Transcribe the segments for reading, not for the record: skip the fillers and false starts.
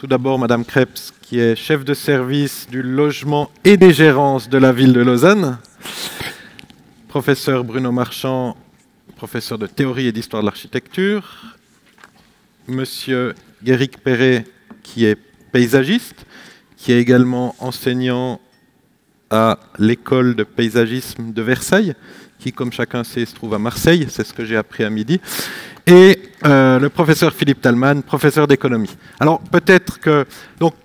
tout d'abord Madame Krebs, qui est chef de service du logement et des gérances de la ville de Lausanne. Professeur Bruno Marchand, professeur de théorie et d'histoire de l'architecture. Monsieur Guéric Perret, qui est paysagiste, qui est également enseignant à l'école de paysagisme de Versailles, qui, comme chacun sait, se trouve à Marseille. C'est ce que j'ai appris à midi. Et le professeur Philippe Talman, professeur d'économie. Alors, peut-être que... Donc,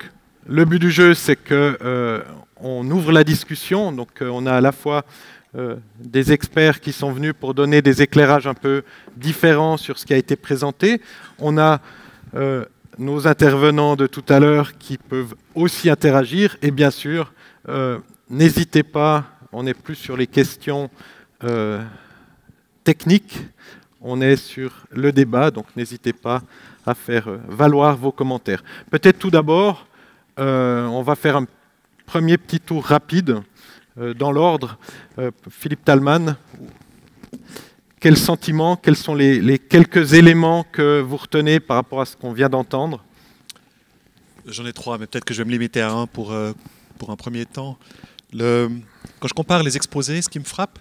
le but du jeu, c'est qu'on ouvre la discussion. Donc, on a à la fois des experts qui sont venus pour donner des éclairages un peu différents sur ce qui a été présenté. On a nos intervenants de tout à l'heure qui peuvent aussi interagir. Et bien sûr, n'hésitez pas, on n'est plus sur les questions techniques, on est sur le débat, donc n'hésitez pas à faire valoir vos commentaires. Peut-être tout d'abord, on va faire un premier petit tour rapide dans l'ordre. Philippe Talman, quel sentiment, quels sont les quelques éléments que vous retenez par rapport à ce qu'on vient d'entendre? J'en ai trois, mais peut-être que je vais me limiter à un pour un premier temps. Quand je compare les exposés, ce qui me frappe,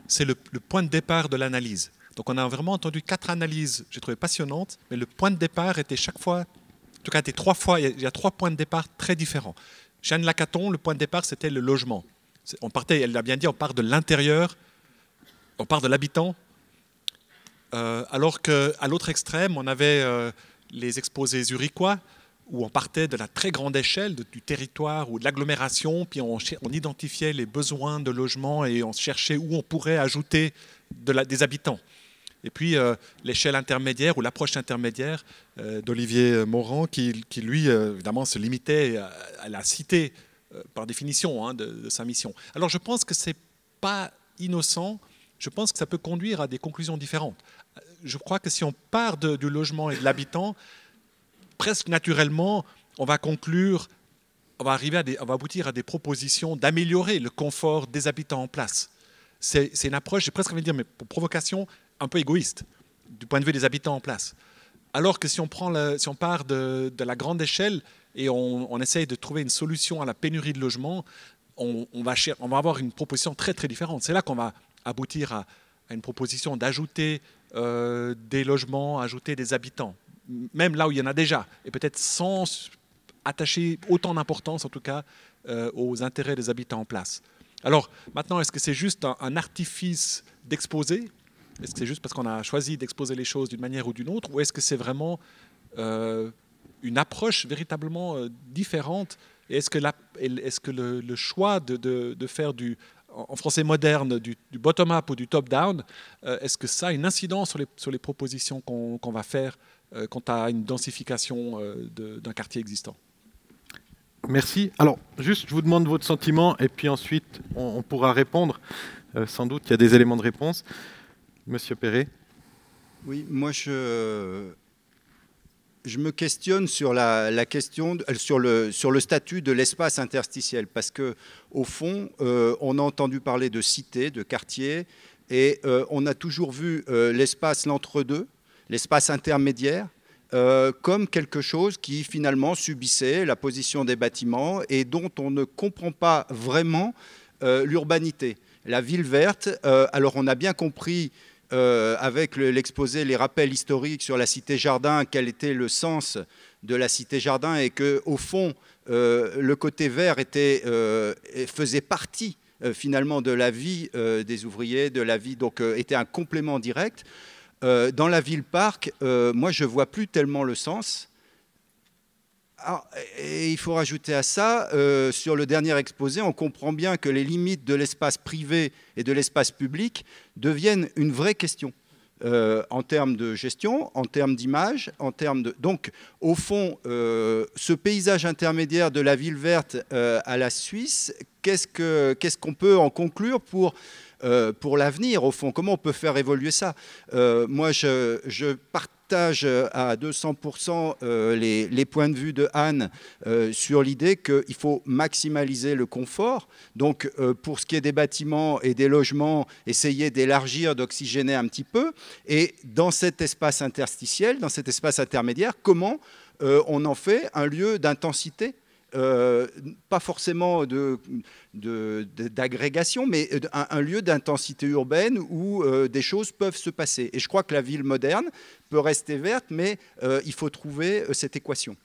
c'est le point de départ de l'analyse. Donc on a vraiment entendu 4 analyses, j'ai trouvé passionnantes, mais le point de départ était chaque fois, en tout cas était 3 fois, il y a 3 points de départ très différents. Chez Anne Lacaton, le point de départ, c'était le logement. On partait, elle l'a bien dit, on part de l'intérieur, on part de l'habitant, alors qu'à l'autre extrême, on avait les exposés zurichois, où on partait de la très grande échelle du territoire ou de l'agglomération, puis on identifiait les besoins de logement et on cherchait où on pourrait ajouter des habitants. Et puis l'échelle intermédiaire ou l'approche intermédiaire d'Olivier Morand, qui lui, évidemment, se limitait à la cité, par définition, de sa mission. Alors je pense que ce n'est pas innocent, je pense que ça peut conduire à des conclusions différentes. Je crois que si on part du logement et de l'habitant, presque naturellement, on va conclure, on va aboutir à des propositions d'améliorer le confort des habitants en place. C'est une approche, j'ai presque envie de dire, mais pour provocation, un peu égoïste, du point de vue des habitants en place. Alors que si on part de la grande échelle et on essaye de trouver une solution à la pénurie de logements, on va avoir une proposition très très différente. C'est là qu'on va aboutir à une proposition d'ajouter des logements, ajouter des habitants, même là où il y en a déjà, et peut-être sans attacher autant d'importance, en tout cas, aux intérêts des habitants en place. Alors, maintenant, est-ce que c'est juste un artifice d'exposer? Est-ce que c'est juste parce qu'on a choisi d'exposer les choses d'une manière ou d'une autre? Ou est-ce que c'est vraiment une approche véritablement différente? Et est-ce que le choix de faire en français moderne, du bottom-up ou du top-down, est-ce que ça a une incidence sur les propositions qu'on va faire quant à une densification d'un quartier existant? Merci. Alors, juste, je vous demande votre sentiment, et puis ensuite, on pourra répondre. Sans doute, il y a des éléments de réponse. Monsieur Perret. Oui, moi, je me questionne sur la question, sur le statut de l'espace interstitiel, parce que au fond, on a entendu parler de cité, de quartier, et on a toujours vu l'espace, l'entre-deux, l'espace intermédiaire, comme quelque chose qui finalement subissait la position des bâtiments et dont on ne comprend pas vraiment l'urbanité. La ville verte, alors on a bien compris avec l'exposé, les rappels historiques sur la cité-jardin, quel était le sens de la cité-jardin et qu'au fond, le côté vert faisait partie finalement de la vie des ouvriers, de la vie, donc était un complément direct. Dans la ville-parc, moi, je ne vois plus tellement le sens. Alors, et il faut rajouter à ça, sur le dernier exposé, on comprend bien que les limites de l'espace privé et de l'espace public deviennent une vraie question en termes de gestion, en termes d'image, en termes de... Donc, au fond, ce paysage intermédiaire de la ville verte à la Suisse, qu'est-ce qu'on peut en conclure pour l'avenir, au fond? Comment on peut faire évoluer ça? Moi, je partage à 200% les points de vue de Anne sur l'idée qu'il faut maximaliser le confort. Donc, pour ce qui est des bâtiments et des logements, essayer d'élargir, d'oxygéner un petit peu. Et dans cet espace interstitiel, dans cet espace intermédiaire, comment on en fait un lieu d'intensité, pas forcément d'agrégation, mais un lieu d'intensité urbaine où des choses peuvent se passer. Et je crois que la ville moderne peut rester verte, mais il faut trouver cette équation.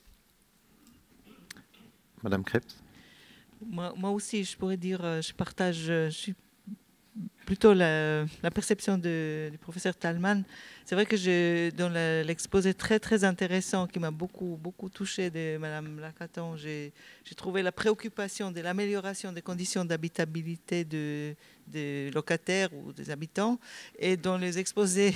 Madame Krebs. Moi aussi, je pourrais dire, je suis plutôt la perception du professeur Thalmann. C'est vrai que dans l'exposé très intéressant qui m'a beaucoup touché de Madame Lacaton, j'ai trouvé la préoccupation de l'amélioration des conditions d'habitabilité des locataires ou des habitants. Et dans les exposés,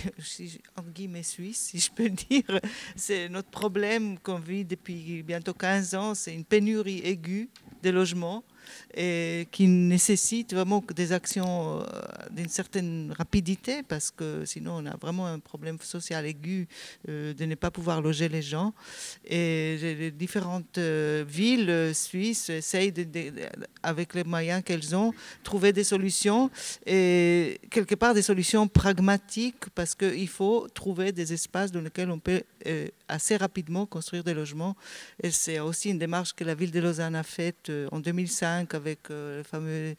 entre guillemets, suisses, si je peux dire, c'est notre problème qu'on vit depuis bientôt 15 ans, c'est une pénurie aiguë de logements et qui nécessite vraiment des actions d'une certaine rapidité, parce que sinon on a vraiment un problème social aigu de ne pas pouvoir loger les gens. Et les différentes villes suisses essayent, avec les moyens qu'elles ont, trouver des solutions, et quelque part des solutions pragmatiques, parce qu'il faut trouver des espaces dans lesquels on peut assez rapidement construire des logements. Et c'est aussi une démarche que la ville de Lausanne a faite en 2005 avec le fameux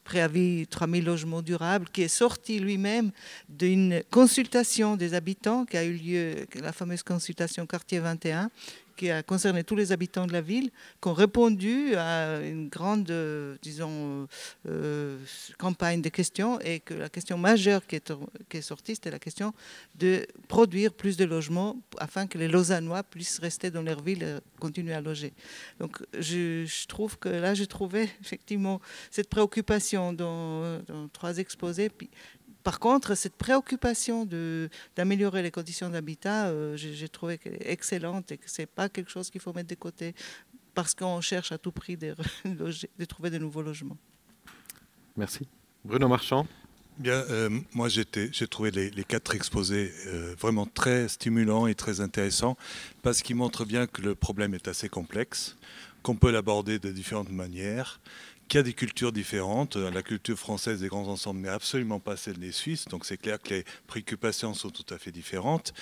préavis 3000 logements durables, qui est sorti lui-même d'une consultation des habitants qui a eu lieu, la fameuse consultation Quartier 21, qui a concerné tous les habitants de la ville, qui ont répondu à une grande, campagne de questions, et que la question majeure qui est sortie, c'était la question de produire plus de logements afin que les Lausannois puissent rester dans leur ville et continuer à loger. Donc je trouve que là, j'ai trouvé effectivement cette préoccupation dans 3 exposés. Puis, par contre, cette préoccupation d'améliorer les conditions d'habitat, j'ai trouvé qu'elle est excellente, et que ce n'est pas quelque chose qu'il faut mettre de côté parce qu'on cherche à tout prix de trouver de nouveaux logements. Merci. Bruno Marchand. Bien, moi j'ai trouvé les 4 exposés vraiment très stimulants et très intéressants, parce qu'ils montrent bien que le problème est assez complexe, qu'on peut l'aborder de différentes manières, qu'il y a des cultures différentes. La culture française des grands ensembles n'est absolument pas celle des Suisses, donc c'est clair que les préoccupations sont tout à fait différentes.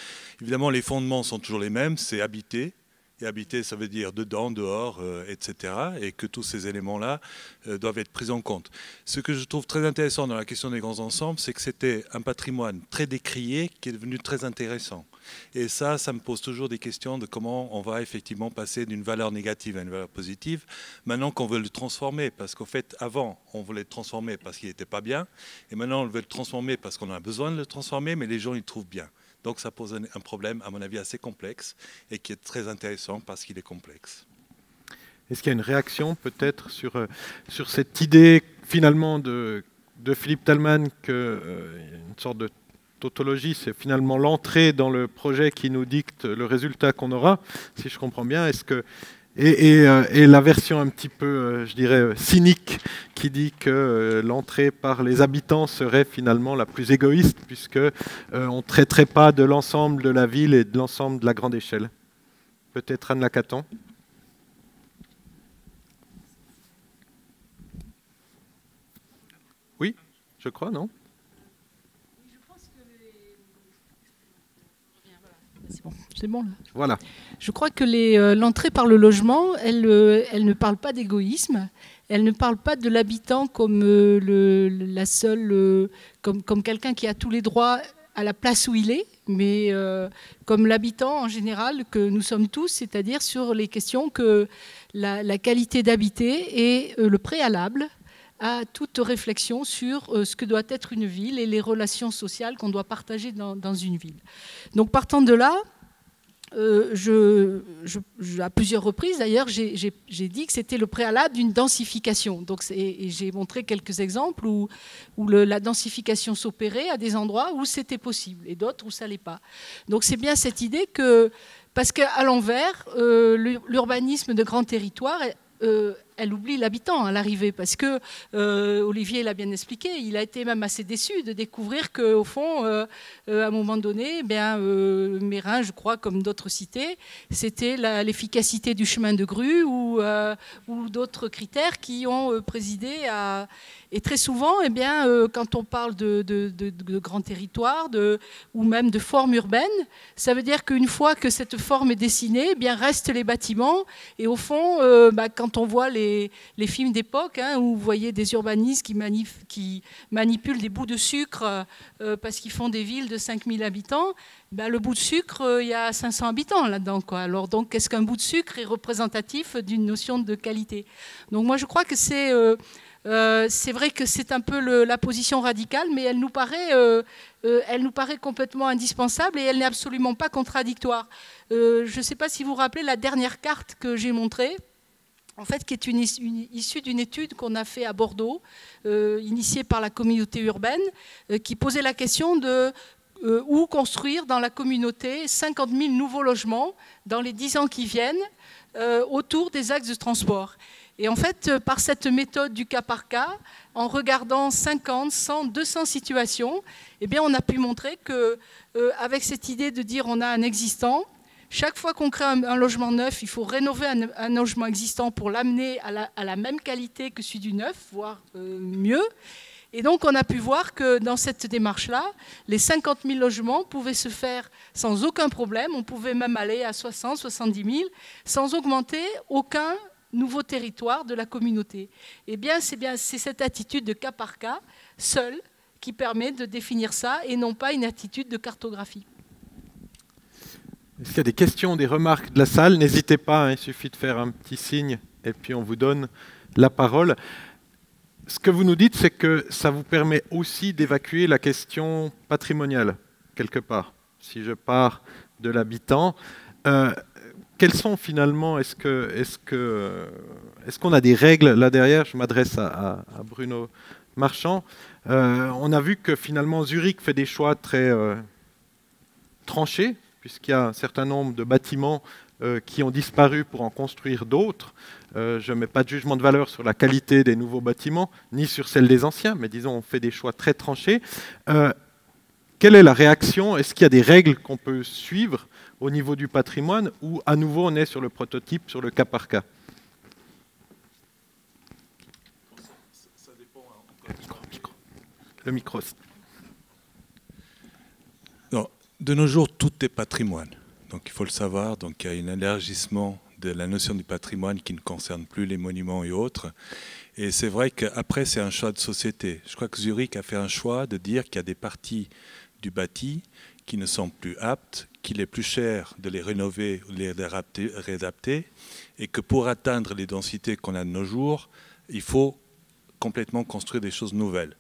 Évidemment, les fondements sont toujours les mêmes, c'est habiter. Et habiter, ça veut dire dedans, dehors, etc. Et que tous ces éléments-là doivent être pris en compte. Ce que je trouve très intéressant dans la question des grands ensembles, c'est que c'était un patrimoine très décrié qui est devenu très intéressant. Et ça me pose toujours des questions de comment on va effectivement passer d'une valeur négative à une valeur positive, maintenant qu'on veut le transformer. Parce qu'en fait, avant, on voulait le transformer parce qu'il n'était pas bien. Et maintenant, on veut le transformer parce qu'on a besoin de le transformer, mais les gens, ils le trouvent bien. Donc ça pose un problème, à mon avis, assez complexe, et qui est très intéressant parce qu'il est complexe. Est-ce qu'il y a une réaction peut-être sur cette idée finalement de Philippe Thalmann que une sorte de tautologie, c'est finalement l'entrée dans le projet qui nous dicte le résultat qu'on aura, si je comprends bien. Est-ce que et la version un petit peu, je dirais, cynique, qui dit que l'entrée par les habitants serait finalement la plus égoïste, puisque on ne traiterait pas de l'ensemble de la ville et de l'ensemble de la grande échelle. Peut-être Anne Lacaton. Oui, je crois, non ? C'est bon là. Voilà. Je crois que l'entrée par le logement, elle ne parle pas d'égoïsme, elle ne parle pas de l'habitant comme la seule, comme quelqu'un qui a tous les droits à la place où il est, mais comme l'habitant en général que nous sommes tous, c'est-à-dire sur les questions que la qualité d'habiter est le préalable à toute réflexion sur ce que doit être une ville et les relations sociales qu'on doit partager dans une ville. Donc partant de là, à plusieurs reprises d'ailleurs, j'ai dit que c'était le préalable d'une densification. Donc, et j'ai montré quelques exemples où la densification s'opérait à des endroits où c'était possible et d'autres où ça l'est pas. Donc c'est bien cette idée que, parce qu'à l'envers, l'urbanisme de grands territoires, elle oublie l'habitant à l'arrivée, parce que Olivier l'a bien expliqué, il a été même assez déçu de découvrir qu'au fond, à un moment donné, Meyrin, je crois, comme d'autres cités, c'était l'efficacité du chemin de grue ou d'autres critères qui ont présidé à... Et très souvent, quand on parle de grands territoires ou même de formes urbaines, ça veut dire qu'une fois que cette forme est dessinée, restent les bâtiments. Et au fond, quand on voit les films d'époque, où vous voyez des urbanistes qui manipulent des bouts de sucre parce qu'ils font des villes de 5000 habitants, le bout de sucre, il y a 500 habitants là-dedans, quoi. Alors, donc, est-ce qu'un bout de sucre est représentatif d'une notion de qualité? Donc, moi, je crois que c'est vrai que c'est un peu la position radicale, mais elle nous paraît complètement indispensable et elle n'est absolument pas contradictoire. Je ne sais pas si vous vous rappelez la dernière carte que j'ai montrée, en fait, qui est issue d'une étude qu'on a fait à Bordeaux, initiée par la communauté urbaine, qui posait la question de où construire dans la communauté 50 000 nouveaux logements dans les 10 ans qui viennent autour des axes de transport. Et en fait, par cette méthode du cas par cas, en regardant 50, 100, 200 situations, on a pu montrer qu'avec cette idée de dire on a un existant, chaque fois qu'on crée un logement neuf, il faut rénover un logement existant pour l'amener à la même qualité que celui du neuf, voire mieux. Et donc, on a pu voir que dans cette démarche-là, les 50 000 logements pouvaient se faire sans aucun problème. On pouvait même aller à 60, 70 000 sans augmenter aucun nouveau territoire de la communauté. C'est cette attitude de cas par cas, seule, qui permet de définir ça et non pas une attitude de cartographie. Est-ce qu'il y a des questions, des remarques de la salle? N'hésitez pas, il suffit de faire un petit signe et puis on vous donne la parole. Ce que vous nous dites, c'est que ça vous permet aussi d'évacuer la question patrimoniale, quelque part. Si je pars de l'habitant, quelles sont finalement, est-ce qu'on a des règles là derrière? Je m'adresse à Bruno Marchand. On a vu que finalement Zurich fait des choix très tranchés, puisqu'il y a un certain nombre de bâtiments qui ont disparu pour en construire d'autres. Je ne mets pas de jugement de valeur sur la qualité des nouveaux bâtiments, ni sur celle des anciens, mais disons, on fait des choix très tranchés. Quelle est la réaction? Est-ce qu'il y a des règles qu'on peut suivre au niveau du patrimoine, ou à nouveau on est sur le prototype, sur le cas par cas? Ça dépend. Le micro. Non, de nos jours, tout est patrimoine. Donc il faut le savoir. Donc il y a un élargissement de la notion du patrimoine qui ne concerne plus les monuments et autres. Et c'est vrai qu'après, c'est un choix de société. Je crois que Zurich a fait un choix de dire qu'il y a des parties du bâti qui ne sont plus aptes, qu'il est plus cher de les rénover ou de les réadapter, et que pour atteindre les densités qu'on a de nos jours, il faut complètement construire des choses nouvelles.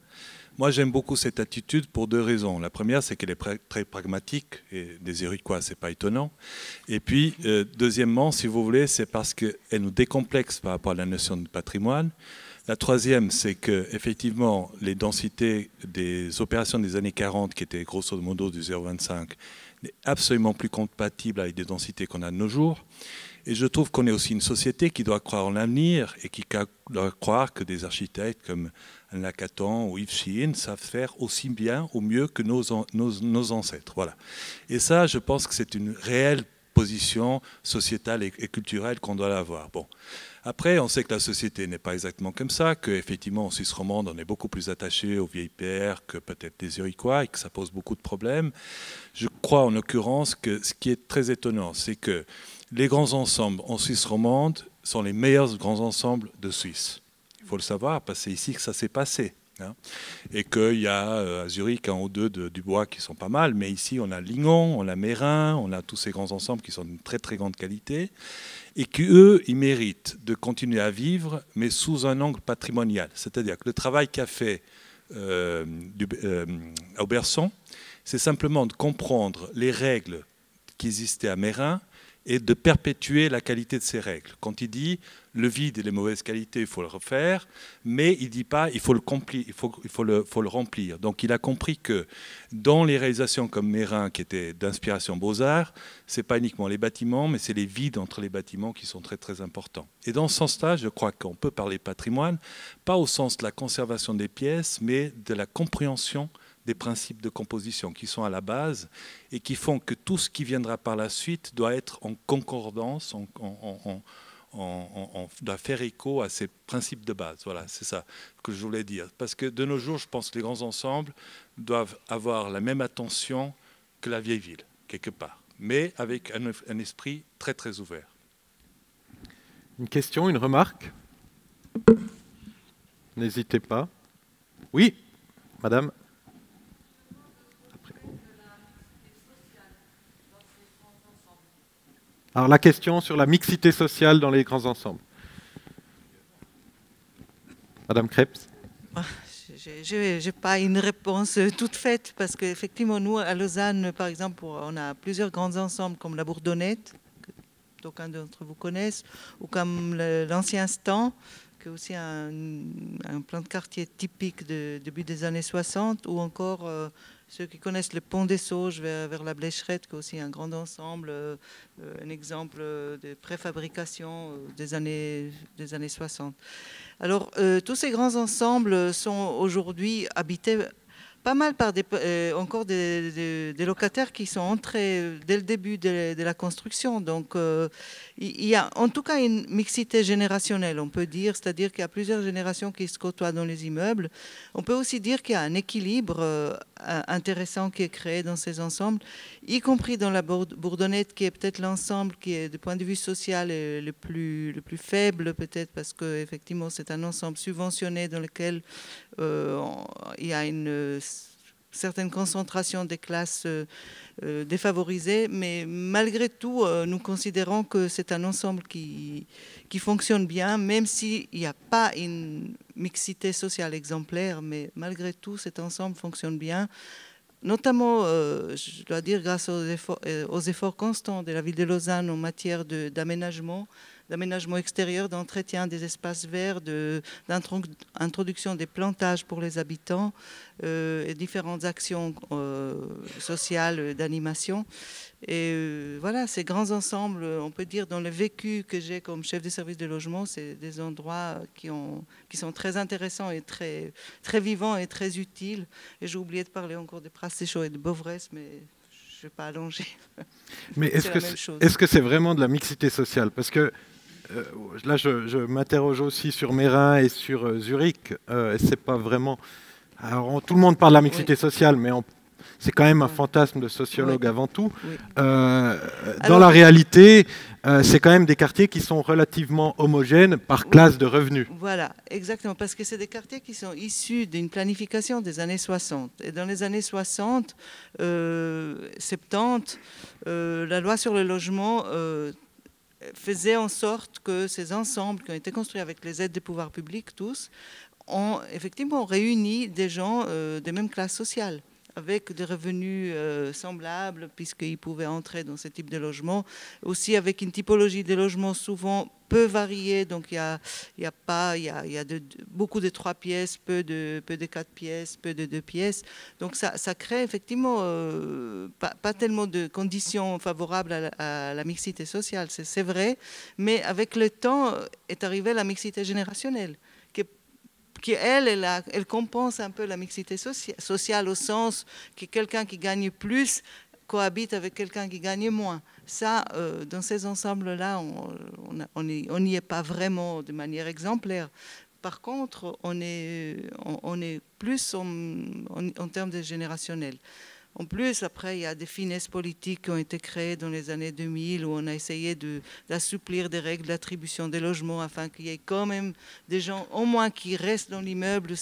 Moi, j'aime beaucoup cette attitude pour deux raisons. La première, c'est qu'elle est très pragmatique, et des Zurichois, c'est pas étonnant. Et puis, deuxièmement, si vous voulez, c'est parce qu'elle nous décomplexe par rapport à la notion de patrimoine. La troisième, c'est qu'effectivement, les densités des opérations des années 40, qui étaient grosso modo du 0,25, n'est absolument plus compatible avec des densités qu'on a de nos jours. Et je trouve qu'on est aussi une société qui doit croire en l'avenir et qui doit croire que des architectes comme Anne Lacatan ou Yves Sheehan savent faire aussi bien ou mieux que nos ancêtres. Voilà. Et ça, je pense que c'est une réelle position sociétale et culturelle qu'on doit avoir. Bon. Après, on sait que la société n'est pas exactement comme ça, qu'effectivement, en Suisse romande, on est beaucoup plus attaché aux vieilles pierres que peut-être les Zurichois et que ça pose beaucoup de problèmes. Je crois en l'occurrence que ce qui est très étonnant, c'est que les grands ensembles en Suisse romande sont les meilleurs grands ensembles de Suisse. Il faut le savoir, parce que c'est ici que ça s'est passé. Hein. Et qu'il y a à Zurich un ou deux du bois qui sont pas mal, mais ici on a Lignon, on a Meyrin, on a tous ces grands ensembles qui sont d'une très très grande qualité, et qu'eux, ils méritent de continuer à vivre, mais sous un angle patrimonial. C'est-à-dire que le travail qu'a fait Auberson, c'est simplement de comprendre les règles qui existaient à Meyrin et de perpétuer la qualité de ces règles. Quand il dit le vide et les mauvaises qualités, il faut le refaire, mais il ne dit pas il faut le remplir. Donc il a compris que dans les réalisations comme Mérin, qui étaient d'inspiration Beaux-Arts, ce n'est pas uniquement les bâtiments, mais c'est les vides entre les bâtiments qui sont très très importants. Et dans ce sens-là, je crois qu'on peut parler patrimoine, pas au sens de la conservation des pièces, mais de la compréhension des principes de composition qui sont à la base et qui font que tout ce qui viendra par la suite doit être en concordance, doit faire écho à ces principes de base. Voilà, c'est ça que je voulais dire. Parce que de nos jours, je pense que les grands ensembles doivent avoir la même attention que la vieille ville, quelque part, mais avec un esprit très très ouvert. Une question, une remarque? N'hésitez pas. Oui, madame. Alors la question sur la mixité sociale dans les grands ensembles. Madame Krebs. Je n'ai pas une réponse toute faite parce qu'effectivement, nous, à Lausanne, par exemple, on a plusieurs grands ensembles comme la Bourdonnette, que d'aucuns d'entre vous connaissent, ou comme l'Ancien Stand, qui est aussi un plan de quartier typique de début des années 60, ou encore ceux qui connaissent le Pont des Sauges vers la Blécherette, qui est aussi un grand ensemble, un exemple de préfabrication des années 60. Alors, tous ces grands ensembles sont aujourd'hui habités pas mal par encore des locataires qui sont entrés dès le début de la construction. Donc, il y a en tout cas une mixité générationnelle, on peut dire, c'est-à-dire qu'il y a plusieurs générations qui se côtoient dans les immeubles. On peut aussi dire qu'il y a un équilibre intéressant qui est créé dans ces ensembles, y compris dans la Bourdonnette, qui est peut-être l'ensemble qui est, du point de vue social, le plus faible, peut-être, parce qu'effectivement, c'est un ensemble subventionné dans lequel il y a une certaine concentration des classes défavorisées, mais malgré tout, nous considérons que c'est un ensemble qui fonctionne bien, même s'il n'y a pas une mixité sociale exemplaire, mais malgré tout, cet ensemble fonctionne bien, notamment, je dois dire, grâce aux efforts constants de la ville de Lausanne en matière d'aménagement extérieur, d'entretien des espaces verts, d'introduction des plantages pour les habitants et différentes actions sociales d'animation. Et voilà, ces grands ensembles, on peut dire, dans le vécu que j'ai comme chef de service de logement, c'est des endroits qui sont très intéressants et très, très vivants et très utiles. Et j'ai oublié de parler encore de Prasséchaud et de Beauvresse, mais je ne vais pas allonger. Mais est-ce que c'est vraiment de la mixité sociale? Parce que là, je m'interroge aussi sur Mérin et sur Zurich. C'est pas vraiment. Alors, tout le monde parle de la mixité sociale, mais c'est quand même un fantasme de sociologue avant tout. Oui. Dans la réalité, c'est quand même des quartiers qui sont relativement homogènes par classe de revenus. Voilà, exactement, parce que c'est des quartiers qui sont issus d'une planification des années 60. Et dans les années 60, 70, la loi sur le logement faisait en sorte que ces ensembles qui ont été construits avec les aides des pouvoirs publics, tous, ont effectivement réuni des gens des mêmes classes sociales, avec des revenus semblables, puisqu'ils pouvaient entrer dans ce type de logement, aussi avec une typologie de logement souvent peu variée, donc il y a beaucoup de 3 pièces, peu de 4 pièces, peu de 2 pièces, donc ça crée effectivement pas tellement de conditions favorables à la mixité sociale, c'est vrai, mais avec le temps est arrivée la mixité générationnelle, qui, elle compense un peu la mixité sociale au sens que quelqu'un qui gagne plus cohabite avec quelqu'un qui gagne moins. Ça, dans ces ensembles-là, on n'y est pas vraiment de manière exemplaire. Par contre, on est plus en termes de générationnel. En plus, après, il y a des finesses politiques qui ont été créées dans les années 2000 où on a essayé d'assouplir des règles d'attribution des logements afin qu'il y ait quand même des gens, au moins, qui restent dans l'immeuble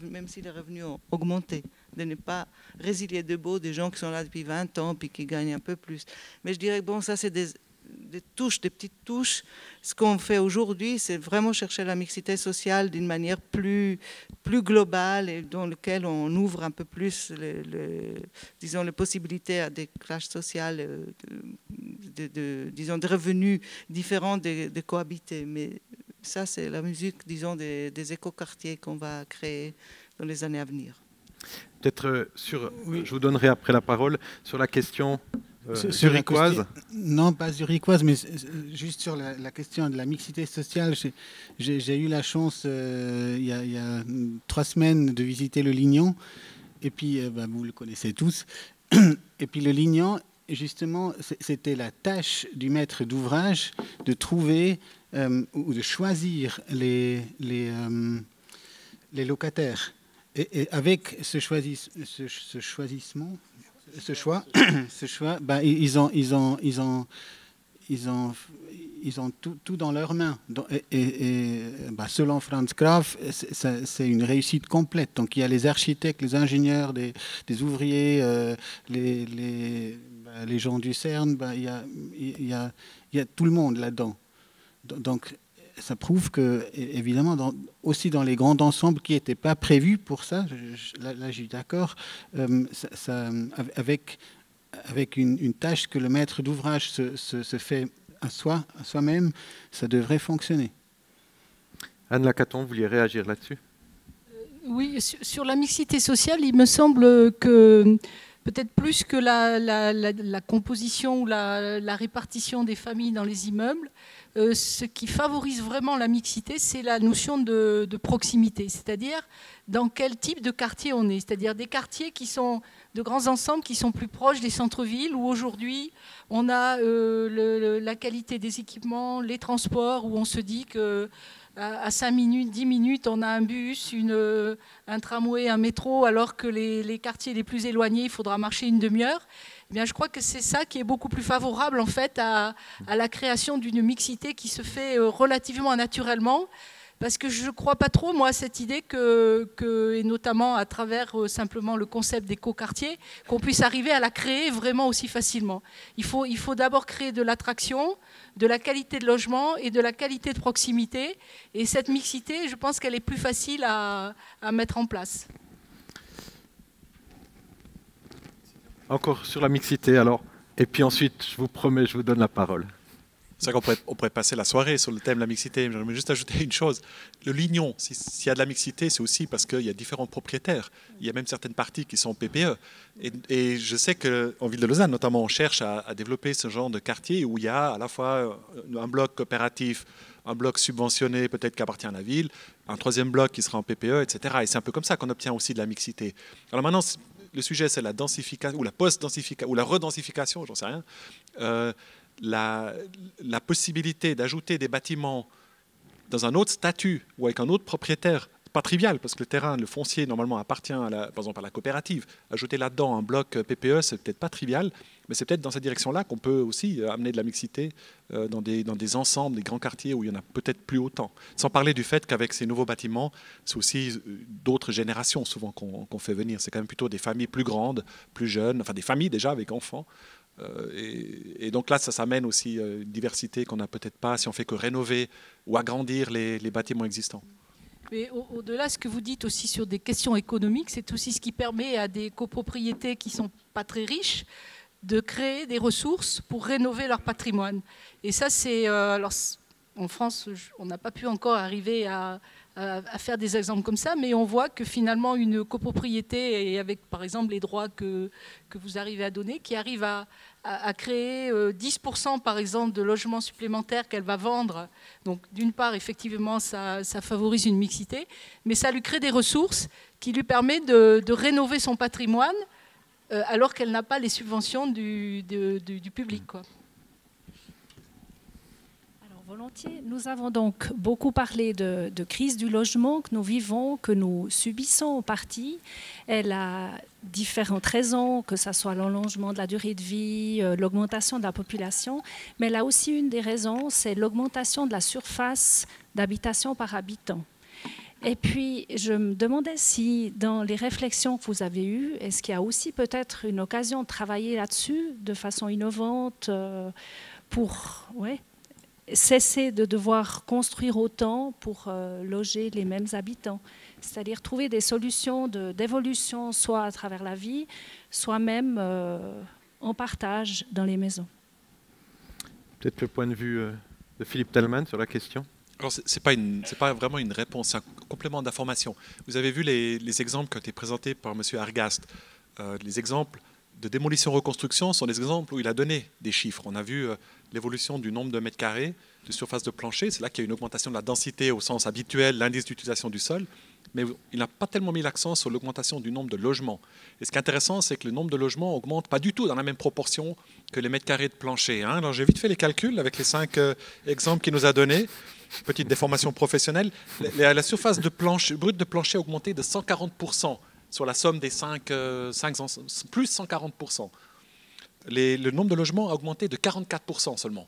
même si les revenus ont augmenté. De ne pas résilier de beau des gens qui sont là depuis 20 ans puis qui gagnent un peu plus. Mais je dirais que bon, ça, c'est des petites touches. Ce qu'on fait aujourd'hui, c'est vraiment chercher la mixité sociale d'une manière plus globale et dans laquelle on ouvre un peu plus, disons, les possibilités à des classes sociales disons, de revenus différents de cohabiter. Mais ça, c'est la musique, disons, des écoquartiers qu'on va créer dans les années à venir. Peut-être je vous donnerai après la parole sur la question zurichoise. Non, pas zurichoise, mais juste sur la question de la mixité sociale. J'ai eu la chance, il y a 3 semaines, de visiter le Lignon. Et puis, vous le connaissez tous. Et puis le Lignon, justement, c'était la tâche du maître d'ouvrage de trouver ou de choisir les locataires. Et avec ce choix, ils ont tout dans leurs mains. Selon Franz Graf, c'est une réussite complète. Donc il y a les architectes, les ingénieurs, des ouvriers, les gens du CERN, il y a tout le monde là-dedans. Donc ça prouve que, évidemment, aussi dans les grands ensembles qui n'étaient pas prévus pour ça, là je suis d'accord, avec une tâche que le maître d'ouvrage se fait à soi-même, ça devrait fonctionner. Anne Lacaton, vous vouliez réagir là-dessus? Oui, sur la mixité sociale, il me semble que peut-être plus que la composition ou la répartition des familles dans les immeubles, ce qui favorise vraiment la mixité, c'est la notion de proximité, c'est-à-dire dans quel type de quartier on est, c'est-à-dire des quartiers qui sont de grands ensembles qui sont plus proches des centres-villes, où aujourd'hui on a la qualité des équipements, les transports, où on se dit que à 5 minutes, 10 minutes, on a un bus, un tramway, un métro, alors que les quartiers les plus éloignés, il faudra marcher une demi-heure. Eh bien, je crois que c'est ça qui est beaucoup plus favorable en fait à la création d'une mixité qui se fait relativement naturellement. Parce que je ne crois pas trop, moi, à cette idée et notamment à travers simplement le concept d'éco-quartier, qu'on puisse arriver à la créer vraiment aussi facilement. Il faut d'abord créer de l'attraction, de la qualité de logement et de la qualité de proximité. Et cette mixité, je pense qu'elle est plus facile à mettre en place. Encore sur la mixité, alors. Et puis ensuite, je vous promets, je vous donne la parole. C'est vrai qu'on pourrait passer la soirée sur le thème de la mixité. J'aimerais juste ajouter une chose. Le Lignon, s'il y a de la mixité, c'est aussi parce qu'il y a différents propriétaires. Il y a même certaines parties qui sont PPE. Et je sais qu'en ville de Lausanne, notamment, on cherche à développer ce genre de quartier où il y a à la fois un bloc coopératif, un bloc subventionné, peut-être qui appartient à la ville, un troisième bloc qui sera en PPE, etc. Et c'est un peu comme ça qu'on obtient aussi de la mixité. Alors maintenant, le sujet, c'est la densification, ou la post-densification, ou la redensification, j'en sais rien. La possibilité d'ajouter des bâtiments dans un autre statut ou avec un autre propriétaire, pas trivial, parce que le terrain, le foncier, normalement appartient, par exemple, à la coopérative. Ajouter là-dedans un bloc PPE, c'est peut-être pas trivial, mais c'est peut-être dans cette direction-là qu'on peut aussi amener de la mixité dans des ensembles, des grands quartiers où il y en a peut-être plus autant. Sans parler du fait qu'avec ces nouveaux bâtiments, c'est aussi d'autres générations souvent qu'on fait venir. C'est quand même plutôt des familles plus grandes, plus jeunes, enfin des familles déjà avec enfants. Et donc là, ça s'amène aussi une diversité qu'on n'a peut-être pas si on fait que rénover ou agrandir les bâtiments existants. Mais au-delà, ce que vous dites aussi sur des questions économiques, c'est aussi ce qui permet à des copropriétés qui ne sont pas très riches de créer des ressources pour rénover leur patrimoine. Et ça, c'est... alors, en France, on n'a pas pu encore arriver à faire des exemples comme ça, mais on voit que finalement une copropriété, et avec par exemple les droits que vous arrivez à donner, qui arrive à créer 10% par exemple de logements supplémentaires qu'elle va vendre. Donc d'une part, effectivement, ça favorise une mixité, mais ça lui crée des ressources qui lui permettent de rénover son patrimoine alors qu'elle n'a pas les subventions du public, quoi. Volontiers. Nous avons donc beaucoup parlé de crise du logement que nous vivons, que nous subissons en partie. Elle a différentes raisons, que ce soit l'allongement de la durée de vie, l'augmentation de la population, mais elle a aussi une des raisons, c'est l'augmentation de la surface d'habitation par habitant. Et puis, je me demandais si, dans les réflexions que vous avez eues, est-ce qu'il y a aussi peut-être une occasion de travailler là-dessus de façon innovante pour... Ouais, cesser de devoir construire autant pour loger les mêmes habitants. C'est-à-dire trouver des solutions d'évolution, soit à travers la vie, soit même en partage dans les maisons. Peut-être le point de vue de Philippe Talman sur la question. Alors, ce n'est pas vraiment une réponse, c'est un complément d'information. Vous avez vu les exemples qui ont été présentés par M. Argast. Les exemples de démolition-reconstruction sont des exemples où il a donné des chiffres. On a vu l'évolution du nombre de mètres carrés de surface de plancher. C'est là qu'il y a une augmentation de la densité au sens habituel, l'indice d'utilisation du sol. Mais il n'a pas tellement mis l'accent sur l'augmentation du nombre de logements. Et ce qui est intéressant, c'est que le nombre de logements augmente pas du tout dans la même proportion que les mètres carrés de plancher. Hein. Alors j'ai vite fait les calculs avec les 5 exemples qu'il nous a donnés. Petite déformation professionnelle. La surface de plancher, brute de plancher a augmenté de 140% sur la somme des 5 plus 140%. Le nombre de logements a augmenté de 44% seulement.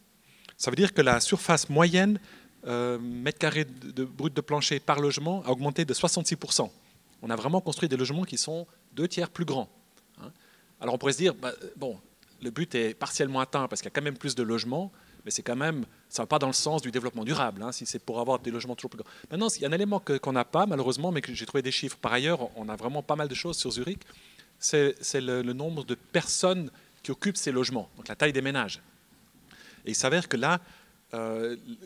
Ça veut dire que la surface moyenne mètres carrés brut de plancher par logement a augmenté de 66%. On a vraiment construit des logements qui sont 2 tiers plus grands. Hein. Alors on pourrait se dire, bon, le but est partiellement atteint parce qu'il y a quand même plus de logements, mais c'est quand même, ça ne va pas dans le sens du développement durable, hein, si c'est pour avoir des logements toujours plus grands. Maintenant, il y a un élément qu'on n'a pas, malheureusement, mais que j'ai trouvé des chiffres. Par ailleurs, on a vraiment pas mal de choses sur Zurich, c'est le nombre de personnes qui occupent ces logements, donc la taille des ménages. Et il s'avère que là,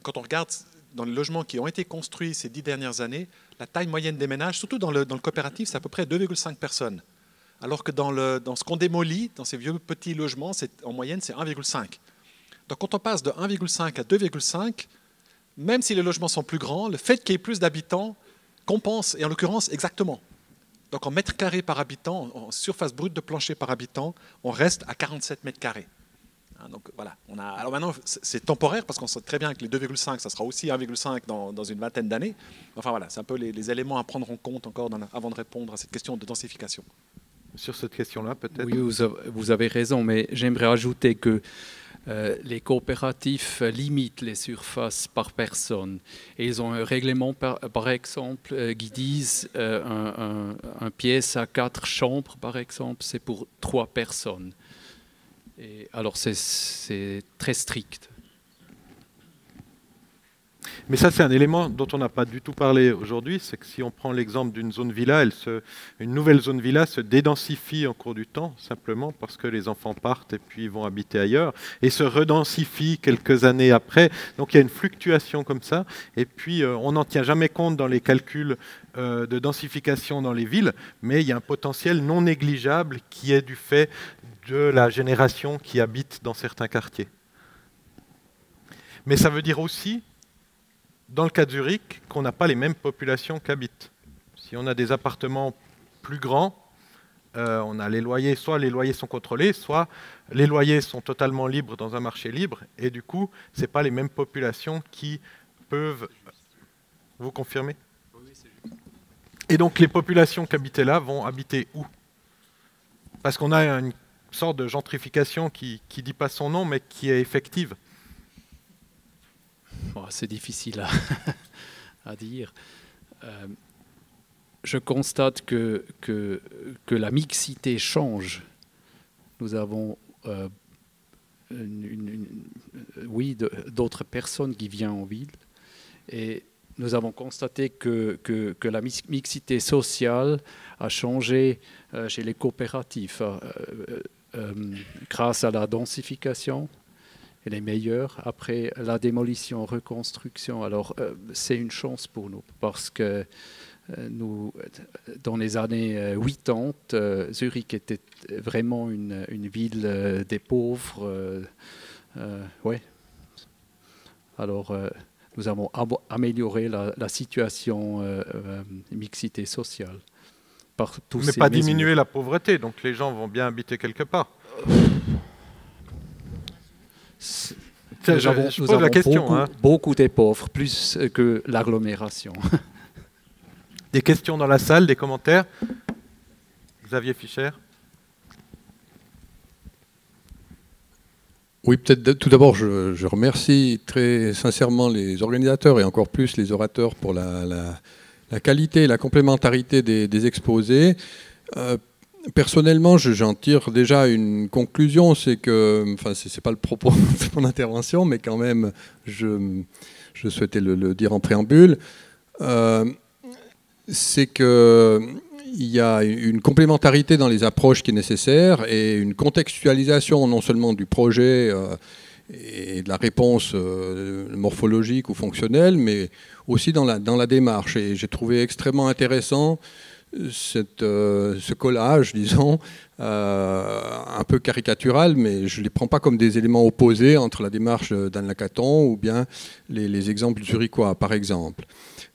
quand on regarde dans les logements qui ont été construits ces 10 dernières années, la taille moyenne des ménages, surtout dans le coopératif, c'est à peu près 2,5 personnes. Alors que dans ce qu'on démolit, dans ces vieux petits logements, en moyenne, c'est 1,5. Donc quand on passe de 1,5 à 2,5, même si les logements sont plus grands, le fait qu'il y ait plus d'habitants compense, et en l'occurrence exactement. Donc en mètres carrés par habitant, en surface brute de plancher par habitant, on reste à 47 mètres carrés. Donc voilà, alors maintenant c'est temporaire parce qu'on sait très bien que les 2,5, ça sera aussi 1,5 dans une vingtaine d'années. Enfin voilà, c'est un peu les éléments à prendre en compte encore avant de répondre à cette question de densification. Sur cette question-là, peut-être. Oui, vous avez raison, mais j'aimerais ajouter que les coopératifs limitent les surfaces par personne. Et ils ont un règlement, par exemple, qui disent un pièce à 4 chambres, par exemple, c'est pour 3 personnes. Et alors c'est très strict. Mais ça, c'est un élément dont on n'a pas du tout parlé aujourd'hui, c'est que si on prend l'exemple d'une zone villa, une nouvelle zone villa se dédensifie en cours du temps, simplement parce que les enfants partent et puis vont habiter ailleurs, et se redensifie quelques années après. Donc il y a une fluctuation comme ça, et puis on n'en tient jamais compte dans les calculs de densification dans les villes, mais il y a un potentiel non négligeable qui est du fait de la génération qui habite dans certains quartiers. Mais ça veut dire aussi, dans le cas de Zurich, qu'on n'a pas les mêmes populations qu'habitent. Si on a des appartements plus grands, on a les loyers, soit les loyers sont contrôlés, soit les loyers sont totalement libres dans un marché libre, et du coup, ce n'est pas les mêmes populations qui peuvent... Vous confirmez ? Et donc les populations qui habitaient là vont habiter où ? Parce qu'on a une sorte de gentrification qui ne dit pas son nom, mais qui est effective. Oh, c'est difficile à dire. Je constate que la mixité change. Nous avons d'autres personnes qui viennent en ville, et nous avons constaté que la mixité sociale a changé chez les coopératifs grâce à la densification. Elle est meilleure après la démolition, reconstruction. Alors, c'est une chance pour nous parce que nous, dans les années 80, Zurich était vraiment une ville des pauvres. Ouais. Alors, nous avons amélioré la situation mixité sociale. Par tous mais pas diminuer la pauvreté, donc les gens vont bien habiter quelque part. Nous avons beaucoup de pauvres, plus que l'agglomération. Des questions dans la salle, des commentaires ? Xavier Fischer ? Oui, peut-être tout d'abord, je remercie très sincèrement les organisateurs et encore plus les orateurs pour la qualité et la complémentarité des exposés. Personnellement, j'en tire déjà une conclusion, c'est que, enfin, c'est pas le propos de mon intervention, mais quand même, je souhaitais le dire en préambule, c'est que il y a une complémentarité dans les approches qui est nécessaire et une contextualisation non seulement du projet et de la réponse morphologique ou fonctionnelle, mais aussi dans la démarche. Et j'ai trouvé extrêmement intéressant ce collage, disons, un peu caricatural, mais je ne les prends pas comme des éléments opposés entre la démarche d'Anne Lacaton ou bien les exemples zurichois, par exemple.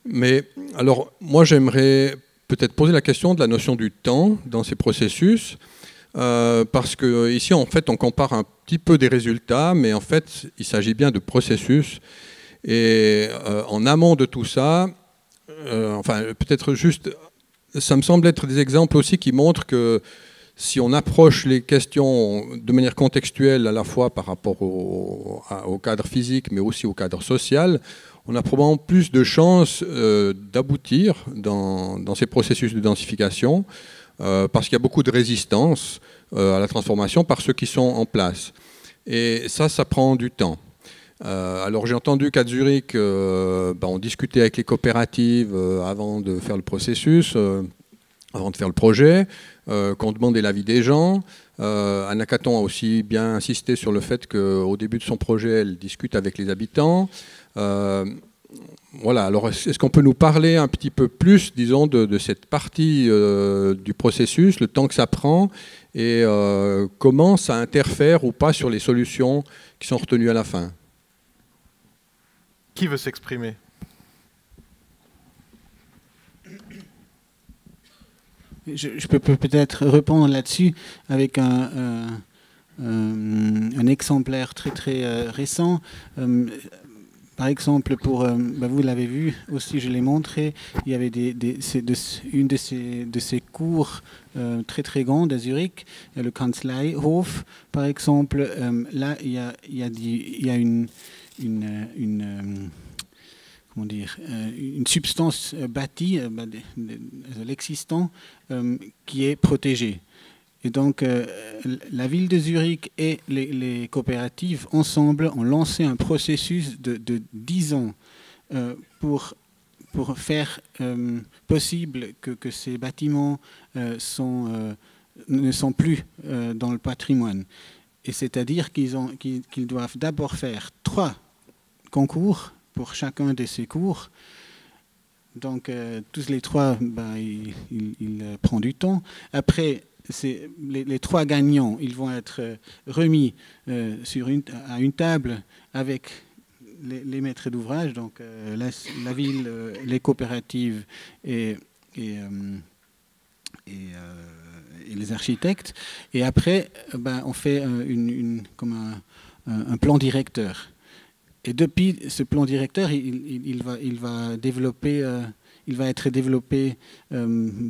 Mais alors, moi, j'aimerais peut-être poser la question de la notion du temps dans ces processus, parce qu'ici, en fait, on compare un petit peu des résultats, mais en fait, il s'agit bien de processus. Et en amont de tout ça, enfin, peut-être juste... Ça me semble être des exemples aussi qui montrent que si on approche les questions de manière contextuelle à la fois par rapport au cadre physique mais aussi au cadre social, on a probablement plus de chances d'aboutir dans ces processus de densification parce qu'il y a beaucoup de résistance à la transformation par ceux qui sont en place. Et ça prend du temps. Alors j'ai entendu qu'à Zurich, on discutait avec les coopératives avant de faire le processus, avant de faire le projet, qu'on demandait l'avis des gens. Anne Lacaton a aussi bien insisté sur le fait qu'au début de son projet, elle discute avec les habitants. Voilà, alors est-ce qu'on peut nous parler un petit peu plus, disons, de cette partie du processus, le temps que ça prend, et comment ça interfère ou pas sur les solutions qui sont retenues à la fin? Qui veut s'exprimer? Je peux peut-être répondre là-dessus avec un exemplaire très récent. Par exemple, vous l'avez vu aussi, je l'ai montré, il y avait une de ces cours très grandes à Zurich, le Kanzleihof, par exemple. Là, il y a une substance bâtie de l'existant qui est protégée. Et donc, la ville de Zurich et les coopératives, ensemble, ont lancé un processus de 10 ans pour faire possible que ces bâtiments ne sont plus dans le patrimoine. Et c'est-à-dire qu'ils doivent d'abord faire 3 concours pour chacun de ces cours. Donc, tous les 3, il prend du temps. Après, les 3 gagnants, ils vont être remis à une table avec les maîtres d'ouvrage, donc la ville, les coopératives et les architectes. Et après, on fait un plan directeur. Et depuis ce plan directeur, il va être développé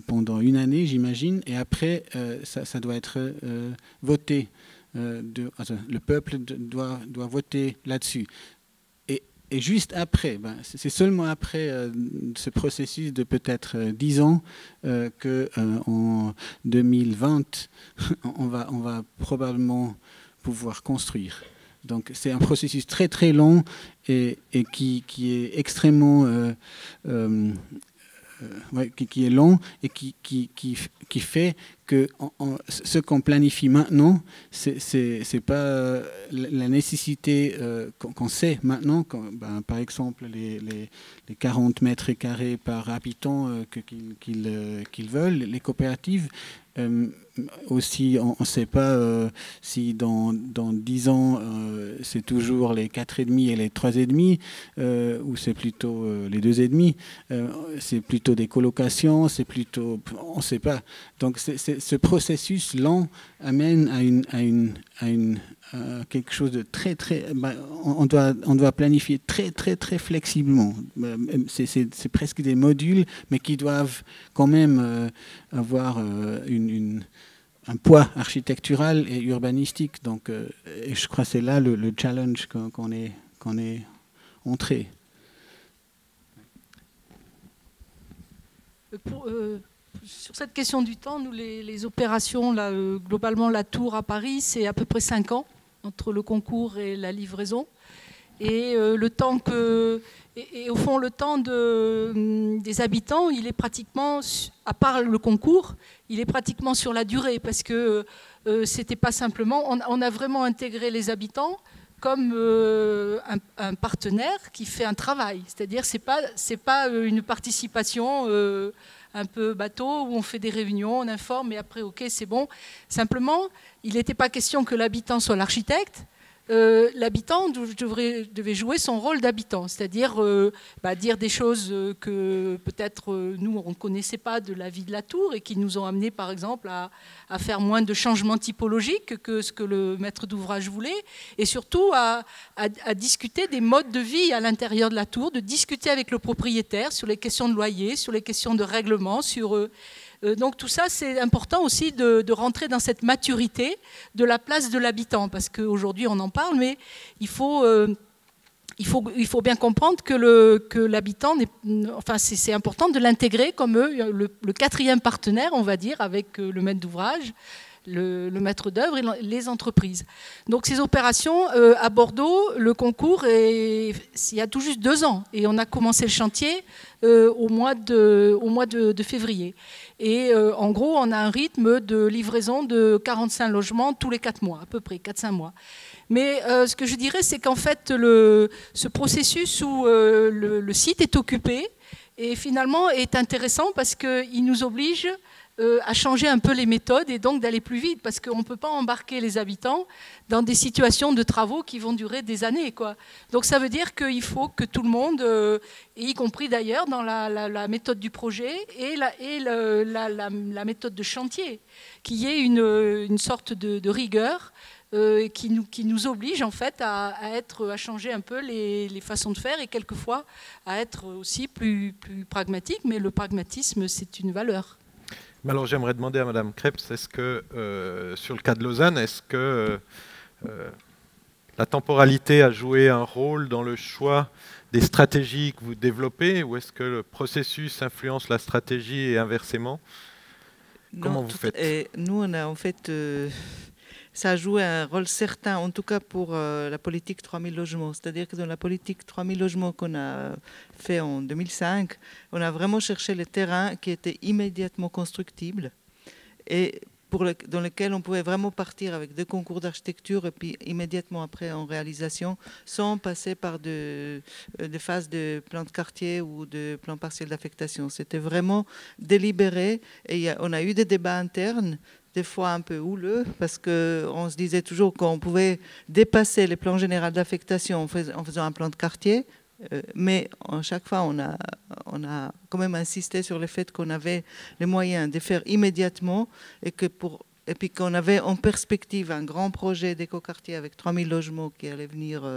pendant une année, j'imagine, et après, ça doit être voté. Le peuple doit voter là-dessus. Et juste après, c'est seulement après ce processus de peut-être 10 ans qu'en 2020, on va probablement pouvoir construire. Donc c'est un processus très long et qui est extrêmement qui est long et qui fait que ce qu'on planifie maintenant, c'est pas la nécessité qu'on sait maintenant. Par exemple, les 40 mètres carrés par habitant qu'ils veulent, les coopératives. Aussi, on ne sait pas si dans 10 ans, c'est toujours les 4,5 et les 3,5, ou c'est plutôt les 2,5. C'est plutôt des colocations, c'est plutôt... On ne sait pas. Donc, ce processus lent amène à quelque chose de très... on doit planifier très flexiblement. C'est presque des modules, mais qui doivent quand même avoir un poids architectural et urbanistique. Donc, et je crois que c'est là le challenge qu'on est entré. Sur cette question du temps, nous, les opérations, là, globalement, la tour à Paris, c'est à peu près 5 ans entre le concours et la livraison. Et le temps au fond, le temps des habitants, il est pratiquement, à part le concours, il est pratiquement sur la durée, parce que c'était pas simplement, on a vraiment intégré les habitants comme un partenaire qui fait un travail. C'est-à-dire c'est pas une participation un peu bateau où on fait des réunions, on informe et après ok c'est bon. Simplement, il n'était pas question que l'habitant soit l'architecte. L'habitant devait jouer son rôle d'habitant, c'est-à-dire dire des choses que peut-être nous on ne connaissait pas de la vie de la tour et qui nous ont amené par exemple à faire moins de changements typologiques que ce que le maître d'ouvrage voulait, et surtout à discuter des modes de vie à l'intérieur de la tour, de discuter avec le propriétaire sur les questions de loyer, sur les questions de règlement, donc tout ça, c'est important aussi de rentrer dans cette maturité de la place de l'habitant, parce qu'aujourd'hui on en parle, mais il faut bien comprendre que l'habitant, enfin c'est important de l'intégrer comme le quatrième partenaire, on va dire, avec le maître d'ouvrage, le maître d'œuvre et les entreprises. Donc ces opérations, à Bordeaux, le concours, il y a tout juste 2 ans, et on a commencé le chantier au mois de février. Et en gros, on a un rythme de livraison de 45 logements tous les 4 mois, à peu près, 4-5 mois. Mais ce que je dirais, c'est qu'en fait, ce processus où le site est occupé, et finalement est intéressant parce qu'il nous oblige à changer un peu les méthodes et donc d'aller plus vite, parce qu'on ne peut pas embarquer les habitants dans des situations de travaux qui vont durer des années, quoi. Donc ça veut dire qu'il faut que tout le monde, y compris d'ailleurs dans la méthode du projet et la méthode de chantier, qu'il y ait une sorte de rigueur qui nous oblige en fait à changer un peu les façons de faire et quelquefois à être aussi plus pragmatique, mais le pragmatisme c'est une valeur. Alors j'aimerais demander à Madame Krebs, est-ce que sur le cas de Lausanne, est-ce que la temporalité a joué un rôle dans le choix des stratégies que vous développez, ou est-ce que le processus influence la stratégie et inversement? Comment vous faites? Nous, on a en fait, ça a joué un rôle certain, en tout cas pour la politique 3000 logements. C'est-à-dire que dans la politique 3000 logements qu'on a fait en 2005, on a vraiment cherché les terrains qui étaient immédiatement constructibles et dans lesquels on pouvait vraiment partir avec 2 concours d'architecture et puis immédiatement après en réalisation, sans passer par des phases de plan de quartier ou de plan partiel d'affectation. C'était vraiment délibéré et on a eu des débats internes, des fois un peu houleux, parce qu'on se disait toujours qu'on pouvait dépasser les plans généraux d'affectation en faisant un plan de quartier, mais à chaque fois, on a quand même insisté sur le fait qu'on avait les moyens de faire immédiatement et puis qu'on avait en perspective un grand projet d'écoquartier avec 3000 logements qui allait venir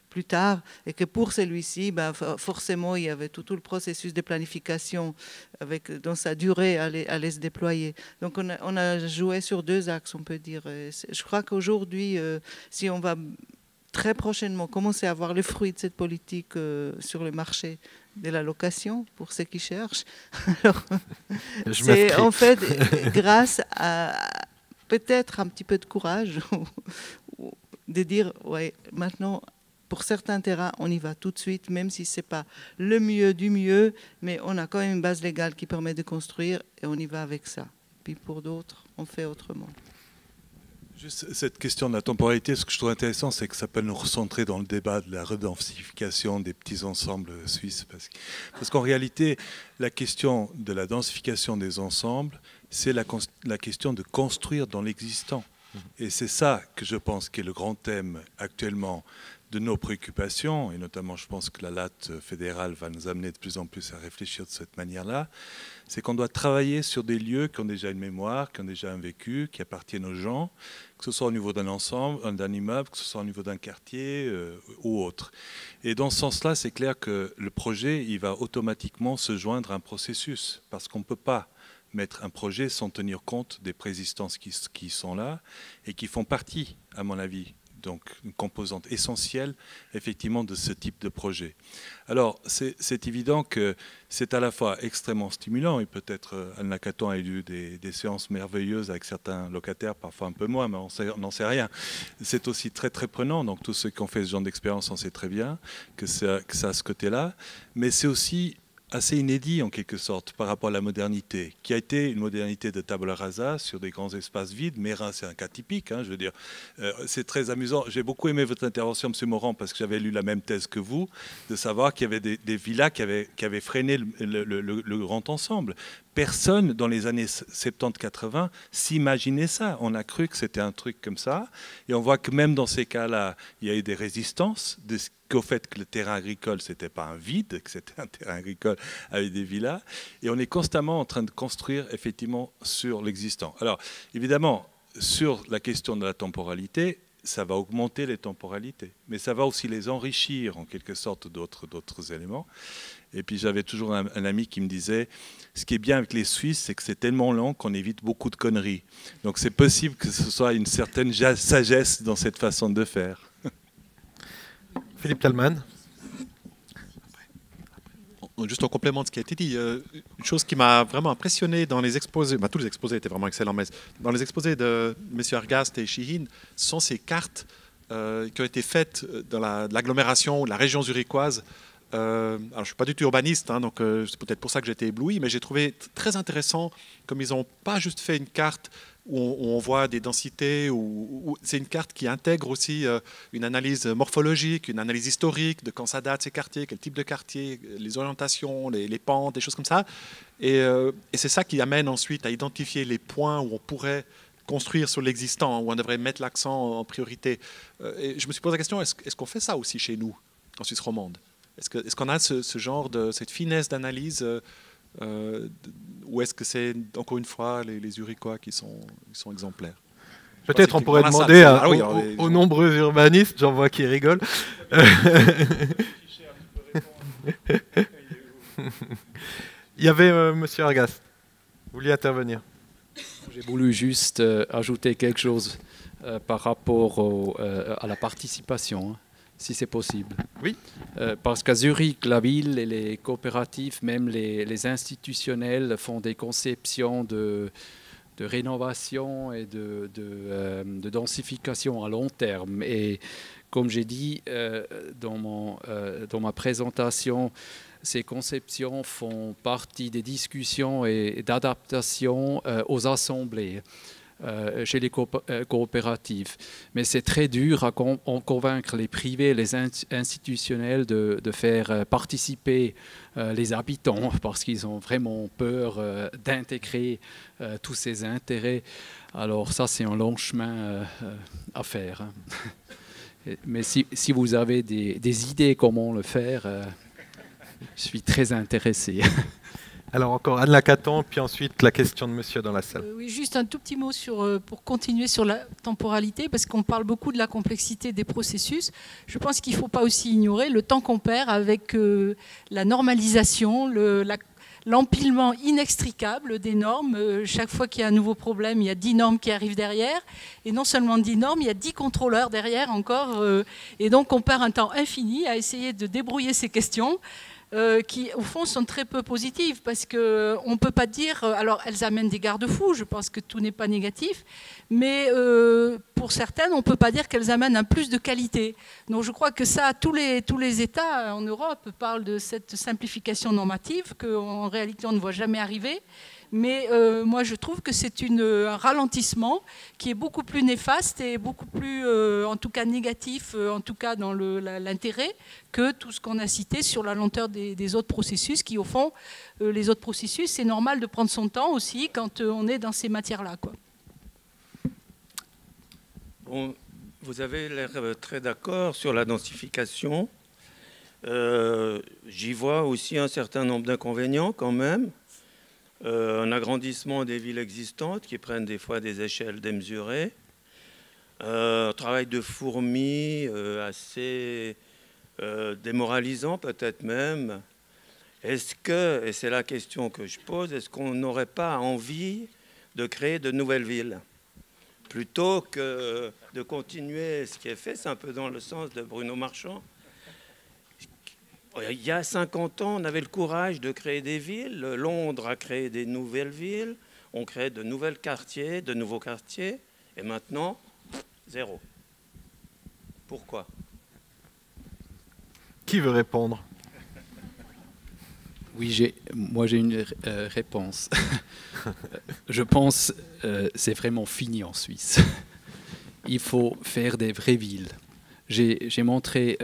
plus tard, et que pour celui-ci, forcément, il y avait tout le processus de planification dans sa durée allait se déployer. Donc on a joué sur 2 axes, on peut dire. Je crois qu'aujourd'hui, si on va très prochainement commencer à voir les fruits de cette politique sur le marché de la location, pour ceux qui cherchent. Alors, c'est en fait grâce à peut-être un petit peu de courage de dire, ouais, maintenant, pour certains terrains, on y va tout de suite, même si ce n'est pas le mieux du mieux, mais on a quand même une base légale qui permet de construire et on y va avec ça. Puis pour d'autres, on fait autrement. Juste cette question de la temporalité, ce que je trouve intéressant, c'est que ça peut nous recentrer dans le débat de la redensification des petits ensembles suisses. Parce qu'en réalité, la question de la densification des ensembles, c'est la question de construire dans l'existant. Et c'est ça que je pense qui est le grand thème actuellement de nos préoccupations, et notamment je pense que la latte fédérale va nous amener de plus en plus à réfléchir de cette manière-là, c'est qu'on doit travailler sur des lieux qui ont déjà une mémoire, qui ont déjà un vécu, qui appartiennent aux gens, que ce soit au niveau d'un ensemble, d'un immeuble, que ce soit au niveau d'un quartier ou autre. Et dans ce sens-là, c'est clair que le projet, il va automatiquement se joindre à un processus, parce qu'on ne peut pas mettre un projet sans tenir compte des préexistences qui sont là et qui font partie, à mon avis, donc une composante essentielle effectivement de ce type de projet. Alors c'est évident que c'est à la fois extrêmement stimulant, et peut-être Anna Caton a eu des séances merveilleuses avec certains locataires, parfois un peu moins, mais on n'en sait rien. C'est aussi très très prenant, donc tous ceux qui ont fait ce genre d'expérience en sait très bien que ça a ce côté-là, mais c'est aussi assez inédit en quelque sorte par rapport à la modernité, qui a été une modernité de tabula rasa sur des grands espaces vides. Meyrin, c'est un cas typique, hein, je veux dire. C'est très amusant. J'ai beaucoup aimé votre intervention, M. Morand, parce que j'avais lu la même thèse que vous, de savoir qu'il y avait des villas qui avaient freiné le grand ensemble. Personne, dans les années 70-80, s'imaginait ça. On a cru que c'était un truc comme ça. Et on voit que même dans ces cas-là, il y a eu des résistances qu'au fait que le terrain agricole, ce n'était pas un vide, que c'était un terrain agricole avec des villas. Et on est constamment en train de construire, effectivement, sur l'existant. Alors, évidemment, sur la question de la temporalité, ça va augmenter les temporalités. Mais ça va aussi les enrichir, en quelque sorte, d'autres éléments. Et puis j'avais toujours un ami qui me disait, ce qui est bien avec les Suisses, c'est que c'est tellement lent qu'on évite beaucoup de conneries. Donc c'est possible que ce soit une certaine sagesse dans cette façon de faire. Philippe Talman. Juste en complément de ce qui a été dit, une chose qui m'a vraiment impressionné dans les exposés, tous les exposés étaient vraiment excellents, mais dans les exposés de M. Argast et Sheehan, sont ces cartes qui ont été faites dans l'agglomération, la région zurichoise. Alors, je ne suis pas du tout urbaniste, hein, donc c'est peut-être pour ça que j'ai été ébloui, mais j'ai trouvé très intéressant comme ils n'ont pas juste fait une carte où on voit des densités, c'est une carte qui intègre aussi une analyse morphologique, une analyse historique de quand ça date ces quartiers, quel type de quartier, les orientations, les pentes, des choses comme ça. Et c'est ça qui amène ensuite à identifier les points où on pourrait construire sur l'existant, où on devrait mettre l'accent en priorité. Et je me suis posé la question, est-ce qu'on fait ça aussi chez nous, en Suisse romande ? Est-ce qu'on a ce genre cette finesse d'analyse ou est-ce que c'est, encore une fois, les Zurichois qui sont exemplaires? Peut-être on pourrait demander aux nombreux urbanistes, j'en vois qui rigolent. Il y avait M. Argast, vous vouliez intervenir. J'ai voulu juste ajouter quelque chose par rapport à la participation. Hein. Si c'est possible. Oui. Parce qu'à Zurich, la ville et les coopératives, même les institutionnels, font des conceptions de rénovation et de densification à long terme. Et comme j'ai dit dans ma présentation, ces conceptions font partie des discussions et d'adaptation aux assemblées. Chez les coopératives. Mais c'est très dur à convaincre les privés, les institutionnels de faire participer les habitants parce qu'ils ont vraiment peur d'intégrer tous ces intérêts. Alors ça, c'est un long chemin à faire. Mais si vous avez des idées comment le faire, je suis très intéressé. Alors encore Anne Lacaton, puis ensuite la question de monsieur dans la salle. Oui, juste un tout petit mot pour continuer sur la temporalité, parce qu'on parle beaucoup de la complexité des processus. Je pense qu'il ne faut pas aussi ignorer le temps qu'on perd avec la normalisation, l'empilement inextricable des normes. Chaque fois qu'il y a un nouveau problème, il y a 10 normes qui arrivent derrière. Et non seulement 10 normes, il y a 10 contrôleurs derrière encore. Et donc on perd un temps infini à essayer de débrouiller ces questions. Qui, au fond, sont très peu positives parce qu'on ne peut pas dire... Alors, elles amènent des garde-fous, je pense que tout n'est pas négatif, mais pour certaines, on ne peut pas dire qu'elles amènent un plus de qualité. Donc, je crois que ça, tous les États en Europe parlent de cette simplification normative qu'en réalité, on ne voit jamais arriver. Mais moi, je trouve que c'est un ralentissement qui est beaucoup plus néfaste et beaucoup plus, en tout cas négatif, en tout cas dans l'intérêt, que tout ce qu'on a cité sur la lenteur des autres processus, qui au fond, les autres processus, c'est normal de prendre son temps aussi quand on est dans ces matières-là, quoi. Bon, vous avez l'air très d'accord sur la densification. J'y vois aussi un certain nombre d'inconvénients quand même. Un agrandissement des villes existantes qui prennent des fois des échelles démesurées, un travail de fourmi assez démoralisant peut-être même. Est-ce que, et c'est la question que je pose, est-ce qu'on n'aurait pas envie de créer de nouvelles villes plutôt que de continuer ce qui est fait? C'est un peu dans le sens de Bruno Marchand. Il y a 50 ans, on avait le courage de créer des villes. Londres a créé des nouvelles villes. On crée de nouveaux quartiers. Et maintenant, zéro. Pourquoi? Qui veut répondre? Oui, moi j'ai une réponse. Je pense que c'est vraiment fini en Suisse. Il faut faire des vraies villes. J'ai montré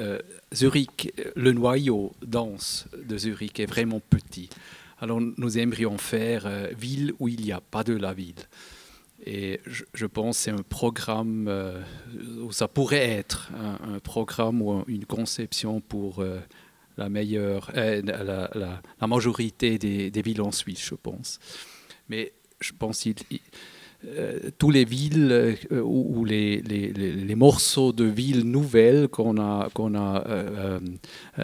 Zurich, le noyau dense de Zurich est vraiment petit. Alors nous aimerions faire ville où il n'y a pas de la ville. Et je pense que c'est un programme, où ça pourrait être un programme ou une conception pour la majorité des villes en Suisse, je pense. Mais je pense que tous les villes ou les morceaux de villes nouvelles qu'on a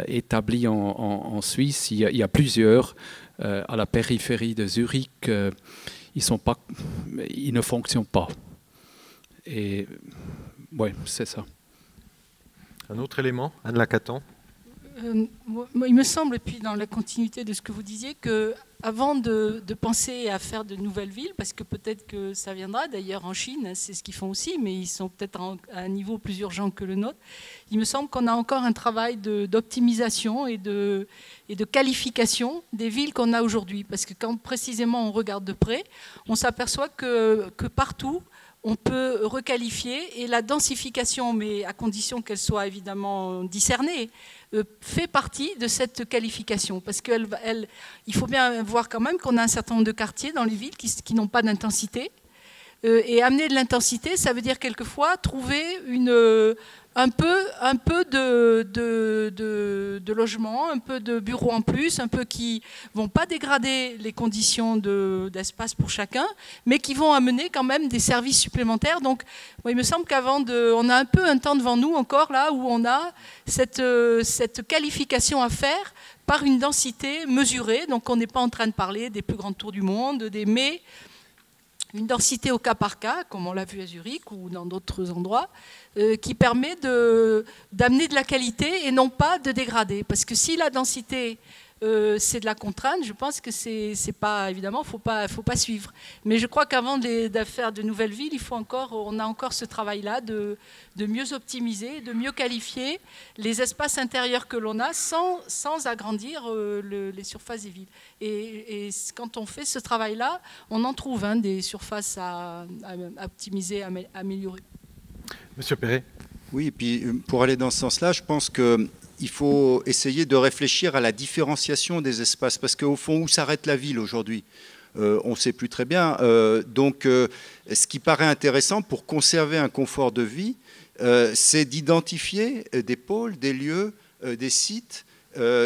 établis en Suisse, il y a plusieurs à la périphérie de Zurich. Ils ne fonctionnent pas. Et ouais, c'est ça. Un autre élément, Anne Lacaton. Il me semble, et puis dans la continuité de ce que vous disiez, qu'avant de penser à faire de nouvelles villes, parce que peut-être que ça viendra, d'ailleurs en Chine, c'est ce qu'ils font aussi, mais ils sont peut-être à un niveau plus urgent que le nôtre, il me semble qu'on a encore un travail d'optimisation et de qualification des villes qu'on a aujourd'hui. Parce que quand précisément on regarde de près, on s'aperçoit que partout, on peut requalifier, et la densification, mais à condition qu'elle soit évidemment discernée, fait partie de cette qualification. Parce qu'il faut bien voir quand même qu'on a un certain nombre de quartiers dans les villes qui n'ont pas d'intensité. Et amener de l'intensité, ça veut dire quelquefois trouver un peu de logement, un peu de bureaux en plus, un peu qui ne vont pas dégrader les conditions d'espace pour chacun, mais qui vont amener quand même des services supplémentaires. Donc, il me semble on a un peu un temps devant nous encore, là, où on a cette qualification à faire par une densité mesurée. Donc, on n'est pas en train de parler des plus grandes tours du monde, mais une densité au cas par cas, comme on l'a vu à Zurich ou dans d'autres endroits, qui permet d'amener de la qualité et non pas de dégrader. Parce que si la densité, c'est de la contrainte, je pense que c'est pas, évidemment, faut pas suivre. Mais je crois qu'avant de faire de nouvelles villes, on a encore ce travail-là de mieux optimiser, de mieux qualifier les espaces intérieurs que l'on a sans agrandir les surfaces des villes. Et quand on fait ce travail-là, on en trouve des surfaces à optimiser, à améliorer. Monsieur Perret. Oui, et puis pour aller dans ce sens-là, je pense qu'il faut essayer de réfléchir à la différenciation des espaces, parce qu'au fond, où s'arrête la ville aujourd'hui ? On ne sait plus très bien. Donc, ce qui paraît intéressant pour conserver un confort de vie, c'est d'identifier des pôles, des lieux, des sites,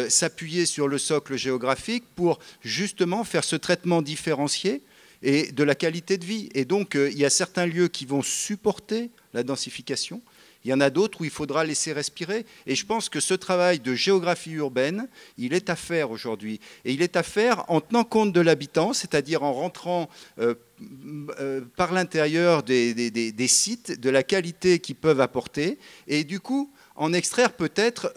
s'appuyer sur le socle géographique pour justement faire ce traitement différencié et de la qualité de vie. Et donc, il y a certains lieux qui vont supporter la densification. Il y en a d'autres où il faudra laisser respirer. Et je pense que ce travail de géographie urbaine, il est à faire aujourd'hui. Et il est à faire en tenant compte de l'habitant, c'est-à-dire en rentrant par l'intérieur des sites, de la qualité qu'ils peuvent apporter. Et du coup, en extraire peut-être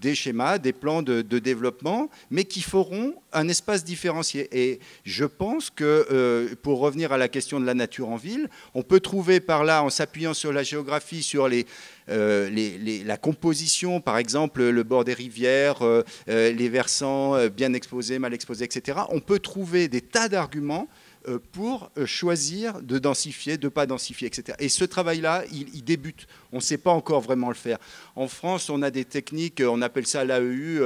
des schémas, des plans de développement, mais qui feront un espace différencié. Et je pense que, pour revenir à la question de la nature en ville, on peut trouver par là, en s'appuyant sur la géographie, sur la composition, par exemple le bord des rivières, les versants bien exposés, mal exposés, etc., on peut trouver des tas d'arguments pour choisir de densifier, de ne pas densifier, etc. Et ce travail-là, il débute. On ne sait pas encore vraiment le faire. En France, on a des techniques, on appelle ça l'AEU,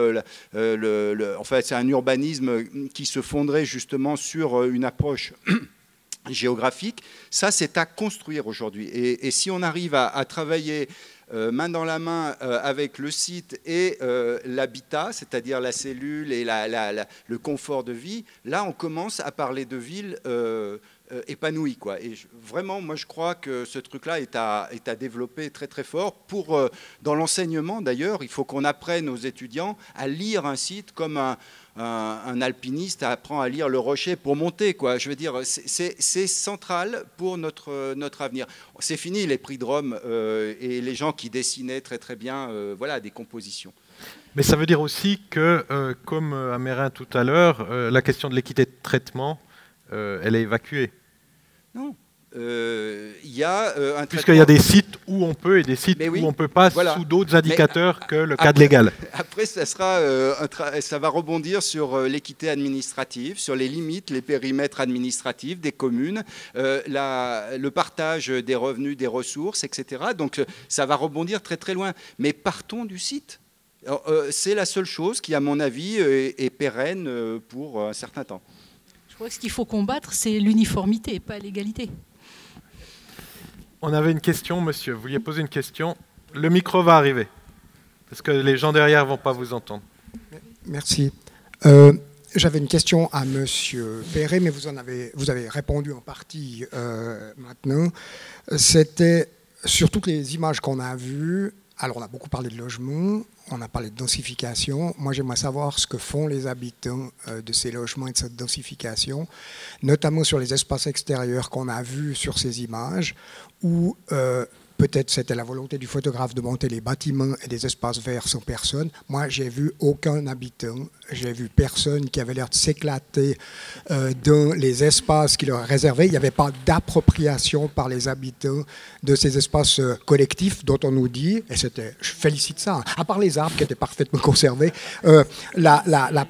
en fait, c'est un urbanisme qui se fonderait justement sur une approche géographique. Ça, c'est à construire aujourd'hui. Et si on arrive à travailler main dans la main avec le site et l'habitat, c'est-à-dire la cellule et le confort de vie, là, on commence à parler de villes épanouies, quoi. Et vraiment, moi, je crois que ce truc-là est à développer très, très fort. Dans l'enseignement, d'ailleurs, il faut qu'on apprenne aux étudiants à lire un site comme un alpiniste apprend à lire le rocher pour monter, quoi. Je veux dire, c'est central pour notre avenir. C'est fini les prix de Rome et les gens qui dessinaient très très bien voilà, des compositions. Mais ça veut dire aussi que, comme Amérin tout à l'heure, la question de l'équité de traitement, elle est évacuée. Non. il y a un Puisqu'il y a des sites où on peut et des sites où on ne peut pas, voilà. sous d'autres indicateurs que le cadre légal. Après, ça va rebondir sur l'équité administrative, sur les limites, les périmètres administratifs des communes, le partage des revenus, des ressources, etc. Donc ça va rebondir très très loin. Mais partons du site. C'est la seule chose qui, à mon avis, est pérenne pour un certain temps. Je crois que ce qu'il faut combattre, c'est l'uniformité, pas l'égalité. On avait une question, monsieur. Vous vouliez poser une question. Le micro va arriver, parce que les gens derrière ne vont pas vous entendre. Merci. J'avais une question à monsieur Perret, mais vous avez répondu en partie maintenant. C'était sur toutes les images qu'on a vues. Alors, on a beaucoup parlé de logement, on a parlé de densification. Moi, j'aimerais savoir ce que font les habitants de ces logements et de cette densification, notamment sur les espaces extérieurs qu'on a vus sur ces images, où peut-être c'était la volonté du photographe de monter les bâtiments et des espaces verts sans personne. Moi, j'ai vu aucun habitant, j'ai vu personne qui avait l'air de s'éclater dans les espaces qui leur réservaient. Il n'y avait pas d'appropriation par les habitants de ces espaces collectifs dont on nous dit, et je félicite ça, hein, à part les arbres qui étaient parfaitement conservés, la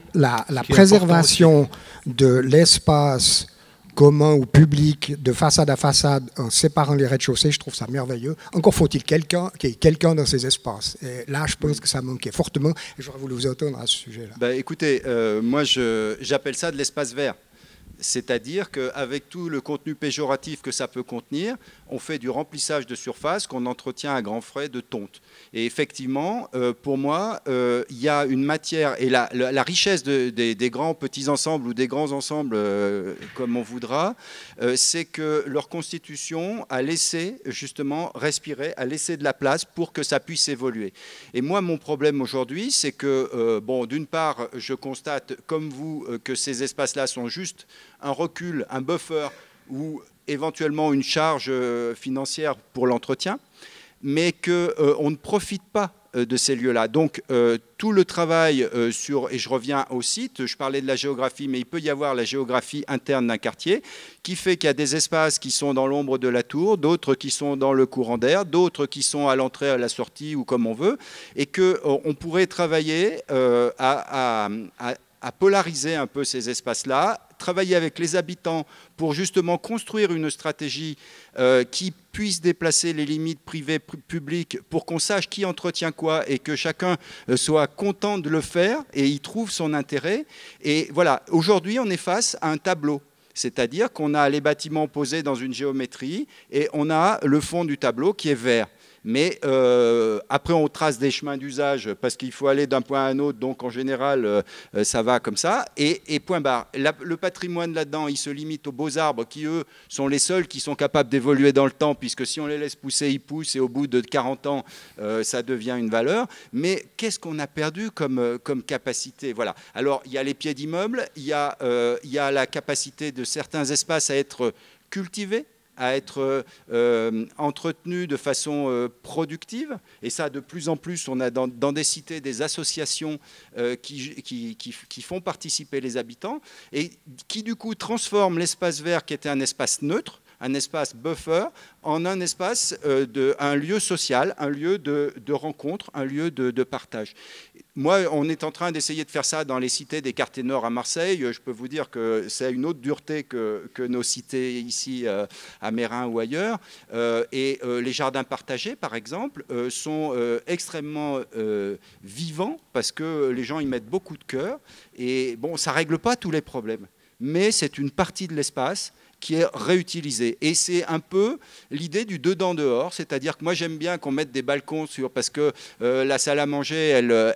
préservation de l'espace commun ou public, de façade à façade, en séparant les rez-de-chaussée, je trouve ça merveilleux. Encore faut-il qu'il y ait quelqu'un dans ces espaces. Et là, je pense que ça manquait fortement, et j'aurais voulu vous entendre à ce sujet-là. Bah, écoutez, moi, j'appelle ça de l'espace vert. C'est-à-dire qu'avec tout le contenu péjoratif que ça peut contenir, on fait du remplissage de surface qu'on entretient à grands frais de tonte. Et effectivement, pour moi, il y a une matière, et la richesse des grands petits ensembles ou des grands ensembles, comme on voudra, c'est que leur constitution a laissé justement respirer, a laissé de la place pour que ça puisse évoluer. Et moi, mon problème aujourd'hui, c'est que, bon, d'une part, je constate, comme vous, que ces espaces-là sont juste un recul, un buffer ou éventuellement une charge financière pour l'entretien, mais qu'on ne profite pas de ces lieux-là. Donc tout le travail et je reviens au site, je parlais de la géographie, mais il peut y avoir la géographie interne d'un quartier qui fait qu'il y a des espaces qui sont dans l'ombre de la tour, d'autres qui sont dans le courant d'air, d'autres qui sont à l'entrée, à la sortie ou comme on veut, et qu'on pourrait travailler à polariser un peu ces espaces-là, travailler avec les habitants pour justement construire une stratégie qui puisse déplacer les limites privées, publiques, pour qu'on sache qui entretient quoi et que chacun soit content de le faire et y trouve son intérêt. Et voilà, aujourd'hui, on est face à un tableau. C'est-à-dire qu'on a les bâtiments posés dans une géométrie et on a le fond du tableau qui est vert. Mais après, on trace des chemins d'usage parce qu'il faut aller d'un point à un autre. Donc, en général, ça va comme ça. Et point barre. Le patrimoine là-dedans, il se limite aux beaux arbres qui, eux, sont les seuls qui sont capables d'évoluer dans le temps, puisque si on les laisse pousser, ils poussent. Et au bout de 40 ans, ça devient une valeur. Mais qu'est-ce qu'on a perdu comme capacité? Voilà. Alors, il y a les pieds d'immeubles. Il y a la capacité de certains espaces à être cultivés, à être entretenu de façon productive. Et ça, de plus en plus, on a dans des cités des associations qui font participer les habitants et qui, du coup, transforment l'espace vert, qui était un espace neutre, un espace buffer, en un espace, un lieu social, un lieu de rencontre, un lieu de partage. Moi, on est en train d'essayer de faire ça dans les cités des quartiers nord à Marseille. Je peux vous dire que c'est une autre dureté que nos cités ici à Meyrin ou ailleurs. Et les jardins partagés, par exemple, sont extrêmement vivants parce que les gens y mettent beaucoup de cœur. Et bon, ça ne règle pas tous les problèmes, mais c'est une partie de l'espace qui est réutilisé. Et c'est un peu l'idée du dedans-dehors, c'est-à-dire que moi j'aime bien qu'on mette des balcons parce que la salle à manger,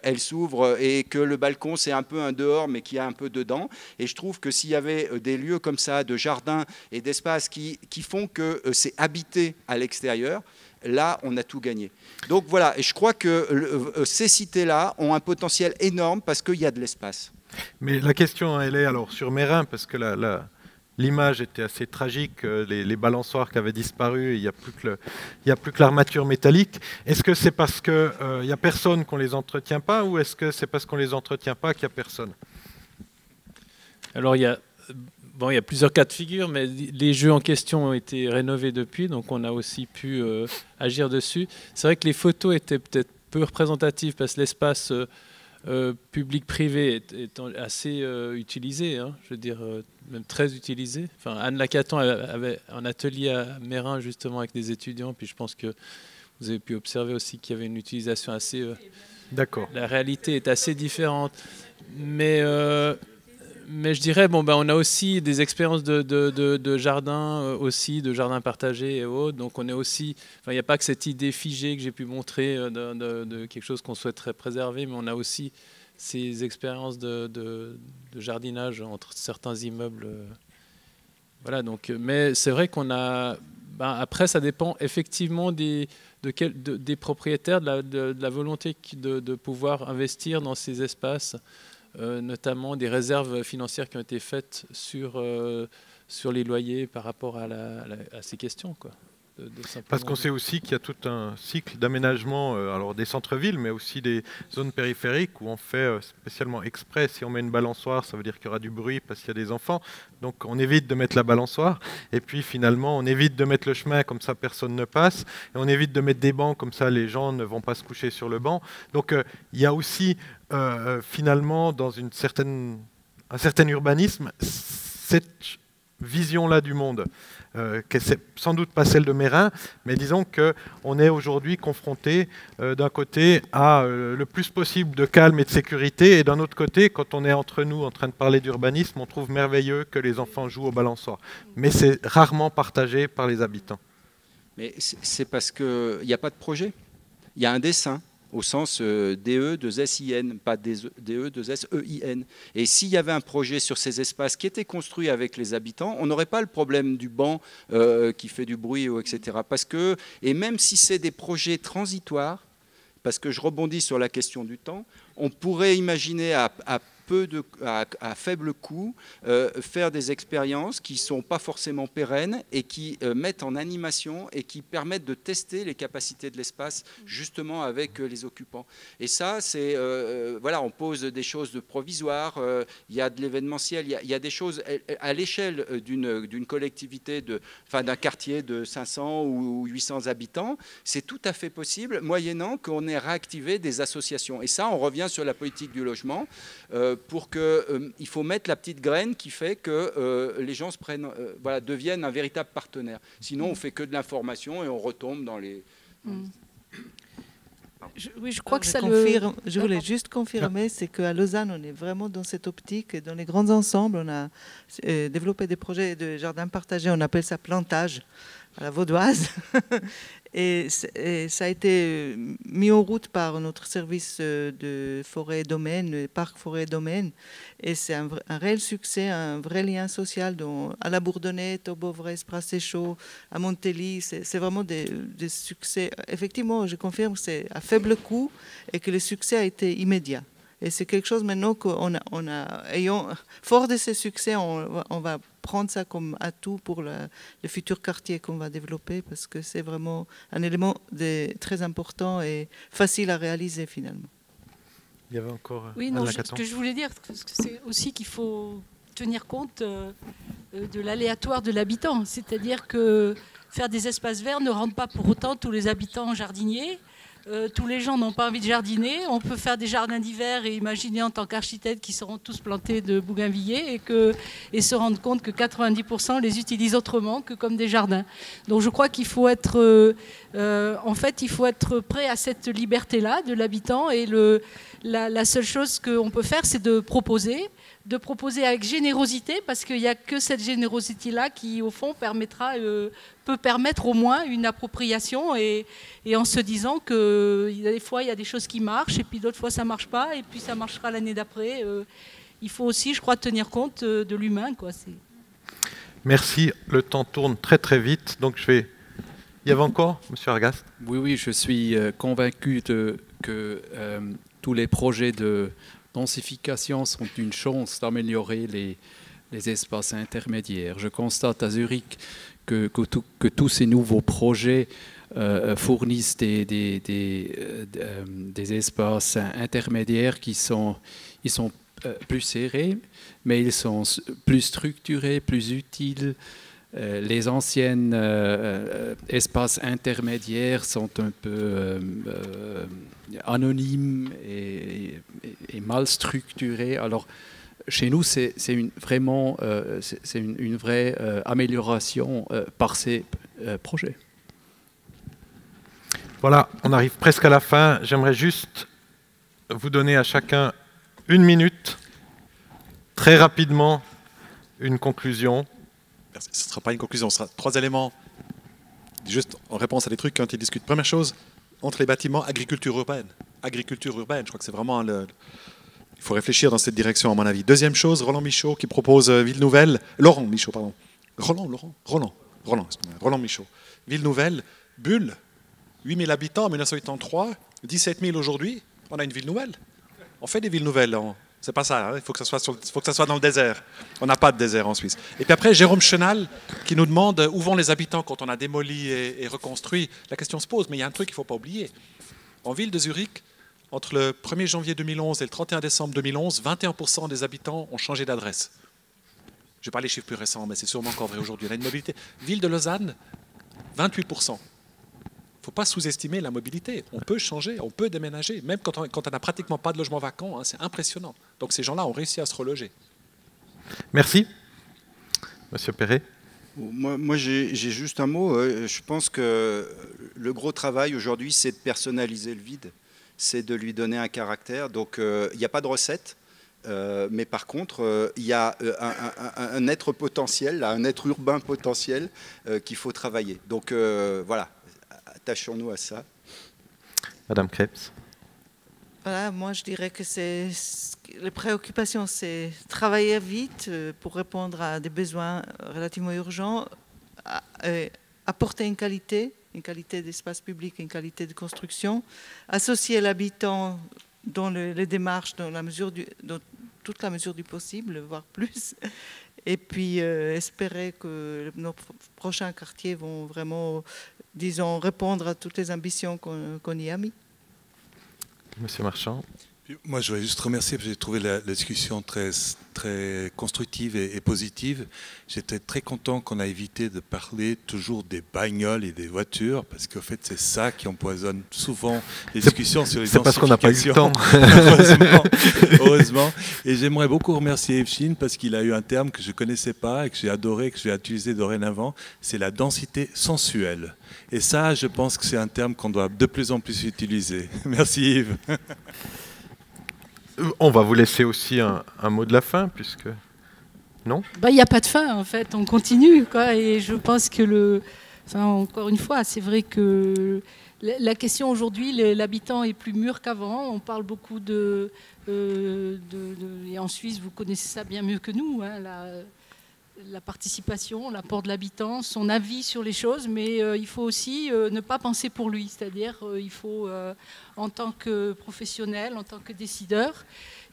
elle s'ouvre et que le balcon c'est un peu un dehors mais qui a un peu dedans. Et je trouve que s'il y avait des lieux comme ça, de jardins et d'espaces qui font que c'est habité à l'extérieur, là, on a tout gagné. Donc voilà, et je crois que ces cités-là ont un potentiel énorme parce qu'il y a de l'espace. Mais la question, elle est alors sur Meyrin, parce que l'image était assez tragique, les balançoires qui avaient disparu, il n'y a plus que l'armature métallique. Est-ce que c'est parce qu'il n'y a personne qu'on ne les entretient pas, ou est-ce que c'est parce qu'on ne les entretient pas qu'il n'y a personne? Alors, bon, il y a plusieurs cas de figure, mais les jeux en question ont été rénovés depuis, donc on a aussi pu agir dessus. C'est vrai que les photos étaient peut-être peu représentatives parce que l'espace public-privé est assez utilisé, hein, je veux dire, même très utilisé. Enfin, Anne Lacatan avait un atelier à Mérin justement avec des étudiants, puis je pense que vous avez pu observer aussi qu'il y avait une utilisation assez... D'accord. La réalité est assez différente. Mais je dirais, bon, ben, on a aussi des expériences de jardin, aussi, de jardin partagé et autres. Donc on est aussi... Enfin, il n'y a pas que cette idée figée que j'ai pu montrer de quelque chose qu'on souhaiterait préserver, mais on a aussi ces expériences de jardinage entre certains immeubles. Voilà, donc, mais c'est vrai qu'on a... Ben, après, ça dépend effectivement des propriétaires, de la volonté de pouvoir investir dans ces espaces, notamment des réserves financières qui ont été faites sur les loyers par rapport à ces questions, quoi. Parce qu'on sait aussi qu'il y a tout un cycle d'aménagement alors des centres-villes, mais aussi des zones périphériques où on fait spécialement exprès. Si on met une balançoire, ça veut dire qu'il y aura du bruit parce qu'il y a des enfants. Donc on évite de mettre la balançoire. Et puis finalement, on évite de mettre le chemin, comme ça personne ne passe. Et on évite de mettre des bancs, comme ça les gens ne vont pas se coucher sur le banc. Donc il y a aussi finalement dans un certain urbanisme cette vision-là du monde. Que c'est sans doute pas celle de Mérin, mais disons qu'on est aujourd'hui confronté d'un côté à le plus possible de calme et de sécurité, et d'un autre côté, quand on est entre nous en train de parler d'urbanisme, on trouve merveilleux que les enfants jouent au balançoire. Mais c'est rarement partagé par les habitants. Mais c'est parce qu'il n'y a pas de projet. Il y a un dessin, au sens DE2SIN, pas DE2SEIN. Et s'il y avait un projet sur ces espaces qui était construit avec les habitants, on n'aurait pas le problème du banc qui fait du bruit, etc. Parce que, et même si c'est des projets transitoires, parce que je rebondis sur la question du temps, on pourrait imaginer à faible coût, faire des expériences qui ne sont pas forcément pérennes et qui mettent en animation et qui permettent de tester les capacités de l'espace justement avec les occupants. Et ça, c'est voilà, on pose des choses de provisoires, il y a de l'événementiel, il y a des choses à l'échelle d'une collectivité, d'un quartier de 500 ou 800 habitants, c'est tout à fait possible, moyennant qu'on ait réactivé des associations. Et ça, on revient sur la politique du logement. Pour que il faut mettre la petite graine qui fait que les gens deviennent un véritable partenaire. Sinon, on fait que de l'information et on retombe dans les... Oui, je crois que ça Je voulais juste confirmer, c'est qu'à Lausanne, on est vraiment dans cette optique. Dans les grands ensembles, on a développé des projets de jardin partagé, on appelle ça plantage à la vaudoise. Et ça a été mis en route par notre service de forêt et domaine, le parc forêt et domaine. Et c'est un réel succès, un vrai lien social à la Bourdonnais, au Beauvrais, Prasséchaud, à Montély. C'est vraiment des succès. Effectivement, je confirme que c'est à faible coût et que le succès a été immédiat. Et c'est quelque chose maintenant fort de ces succès, on va prendre ça comme atout pour le futur quartier qu'on va développer, parce que c'est vraiment un élément très important et facile à réaliser finalement. Il y avait encore... Oui, non, ce que je voulais dire, c'est aussi qu'il faut tenir compte de l'aléatoire de l'habitant. C'est-à-dire que faire des espaces verts ne rend pas pour autant tous les habitants jardiniers. Tous les gens n'ont pas envie de jardiner. On peut faire des jardins d'hiver et imaginer en tant qu'architecte qu'ils seront tous plantés de bougainvilliers et se rendre compte que 90% les utilisent autrement que comme des jardins. Donc je crois qu'il faut être, il faut être prêt à cette liberté-là de l'habitant, et la seule chose qu'on peut faire, c'est de proposer avec générosité, parce qu'il n'y a que cette générosité-là qui, au fond, peut permettre au moins une appropriation, et en se disant que des fois, il y a des choses qui marchent, et puis d'autres fois, ça ne marche pas, et puis ça marchera l'année d'après. Il faut aussi, je crois, tenir compte de l'humain, quoi. Merci. Le temps tourne très, très vite, donc je vais... Il y avait encore, M. Argast ? Oui, je suis convaincu que tous les projets de densification sont une chance d'améliorer les espaces intermédiaires. Je constate à Zurich que tous ces nouveaux projets fournissent des espaces intermédiaires qui sont plus serrés, mais ils sont plus structurés, plus utiles. Les anciens espaces intermédiaires sont un peu anonymes et mal structurés. Alors, chez nous, c'est vraiment une vraie amélioration par ces projets. Voilà, on arrive presque à la fin. J'aimerais juste vous donner à chacun 1 minute, très rapidement, une conclusion. Merci. Ce ne sera pas une conclusion, ce sera 3 éléments, juste en réponse à des trucs qui ont été discutés. Première chose, entre les bâtiments, agriculture urbaine. Agriculture urbaine, je crois que c'est vraiment il faut réfléchir dans cette direction, à mon avis. Deuxième chose, Roland Michaud qui propose Ville Nouvelle. Laurent Michaud, pardon. Roland Michaud. Ville Nouvelle, Bulle, 8 000 habitants en 1983, 17 000 aujourd'hui. On a une ville nouvelle. On fait des villes nouvelles. C'est pas ça, hein. Il faut que ça soit dans le désert. On n'a pas de désert en Suisse. Et puis après, Jérôme Chenal qui nous demande où vont les habitants quand on a démoli et reconstruit. La question se pose, mais il y a un truc qu'il ne faut pas oublier. En ville de Zurich, entre le 1er janvier 2011 et le 31 décembre 2011, 21% des habitants ont changé d'adresse. Je n'ai pas les chiffres plus récents, mais c'est sûrement encore vrai aujourd'hui. On a une mobilité. Ville de Lausanne, 28%. Il ne faut pas sous-estimer la mobilité. On peut changer, on peut déménager, même quand on n'a pratiquement pas de logement vacant, hein, c'est impressionnant. Donc ces gens-là ont réussi à se reloger. Merci. Monsieur Perret. Moi j'ai juste un mot. Je pense que le gros travail aujourd'hui, c'est de personnaliser le vide, c'est de lui donner un caractère. Donc il n'y a pas de recette. Mais par contre, il y a un être potentiel, un être urbain potentiel qu'il faut travailler. Donc voilà, attachons-nous à ça. Madame Krebs. Voilà, moi je dirais que les préoccupations, c'est travailler vite pour répondre à des besoins relativement urgents, apporter une qualité d'espace public, une qualité de construction, associer l'habitant dans les démarches, dans toute la mesure du possible, voire plus, et puis espérer que nos prochains quartiers vont vraiment, disons, répondre à toutes les ambitions qu'on y a mis. Monsieur Marchand. Moi, je voulais juste remercier, parce que j'ai trouvé la discussion très, très constructive et positive. J'étais très content qu'on a évité de parler toujours des bagnoles et des voitures, parce qu'en fait, c'est ça qui empoisonne souvent les discussions sur les densifications. C'est parce qu'on n'a pas eu le temps. Heureusement. Et j'aimerais beaucoup remercier Evchine, parce qu'il a eu un terme que je ne connaissais pas et que j'ai adoré, que je vais utiliser dorénavant, c'est la densité sensuelle. Et ça, je pense que c'est un terme qu'on doit de plus en plus utiliser. Merci Yves. On va vous laisser aussi un mot de la fin, puisque... Non ? Il n'y a pas de fin, en fait. On continue, quoi. Et je pense que encore une fois, c'est vrai que la question aujourd'hui, l'habitant est plus mûr qu'avant. On parle beaucoup et en Suisse, vous connaissez ça bien mieux que nous, hein, la participation, l'apport de l'habitant, son avis sur les choses, mais il faut aussi ne pas penser pour lui, c'est-à-dire il faut, en tant que professionnel, en tant que décideur,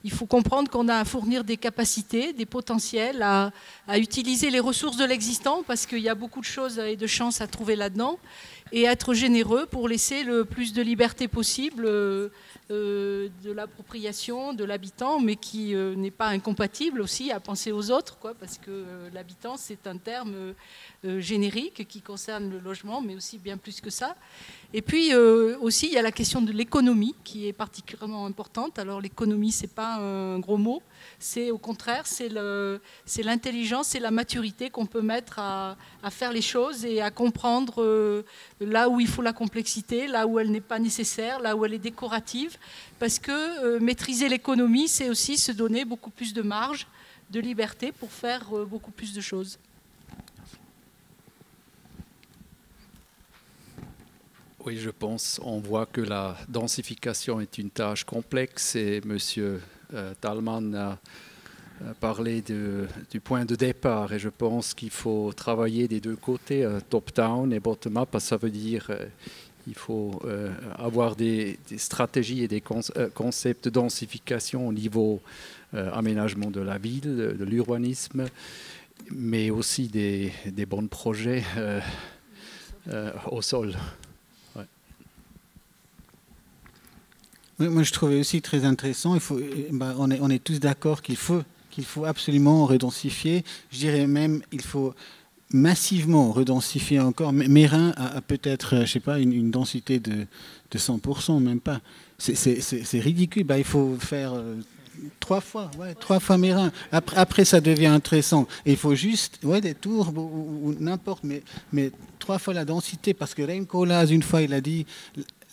il faut comprendre qu'on a à fournir des capacités, des potentiels, à utiliser les ressources de l'existant, parce qu'il y a beaucoup de choses et de chances à trouver là-dedans, et être généreux pour laisser le plus de liberté possible de l'appropriation de l'habitant, mais qui n'est pas incompatible aussi à penser aux autres, quoi, parce que l'habitant, c'est un terme générique qui concerne le logement, mais aussi bien plus que ça. Et puis aussi, il y a la question de l'économie qui est particulièrement importante. Alors l'économie, c'est pas un gros mot, c'est au contraire, c'est l'intelligence, c'est la maturité qu'on peut mettre à faire les choses et à comprendre là où il faut la complexité, là où elle n'est pas nécessaire, là où elle est décorative, parce que maîtriser l'économie, c'est aussi se donner beaucoup plus de marge, de liberté pour faire beaucoup plus de choses. Oui, je pense, on voit que la densification est une tâche complexe et M. Thalmann a parlé du point de départ et je pense qu'il faut travailler des deux côtés, top-down et bottom-up, ça veut dire il faut avoir des stratégies et des concepts de densification au niveau aménagement de la ville, de l'urbanisme, mais aussi des bons projets au sol. Moi, je trouvais aussi très intéressant. On est tous d'accord qu'il faut absolument redensifier. Je dirais même il faut massivement redensifier encore. Mérin a peut-être, je sais pas, une densité de 100%, même pas. C'est ridicule. Il faut faire 3 fois Mérin. Après, ça devient intéressant. Et il faut juste, des tours ou n'importe, mais 3 fois la densité. Parce que Rein Koolhaas, une fois, il a dit,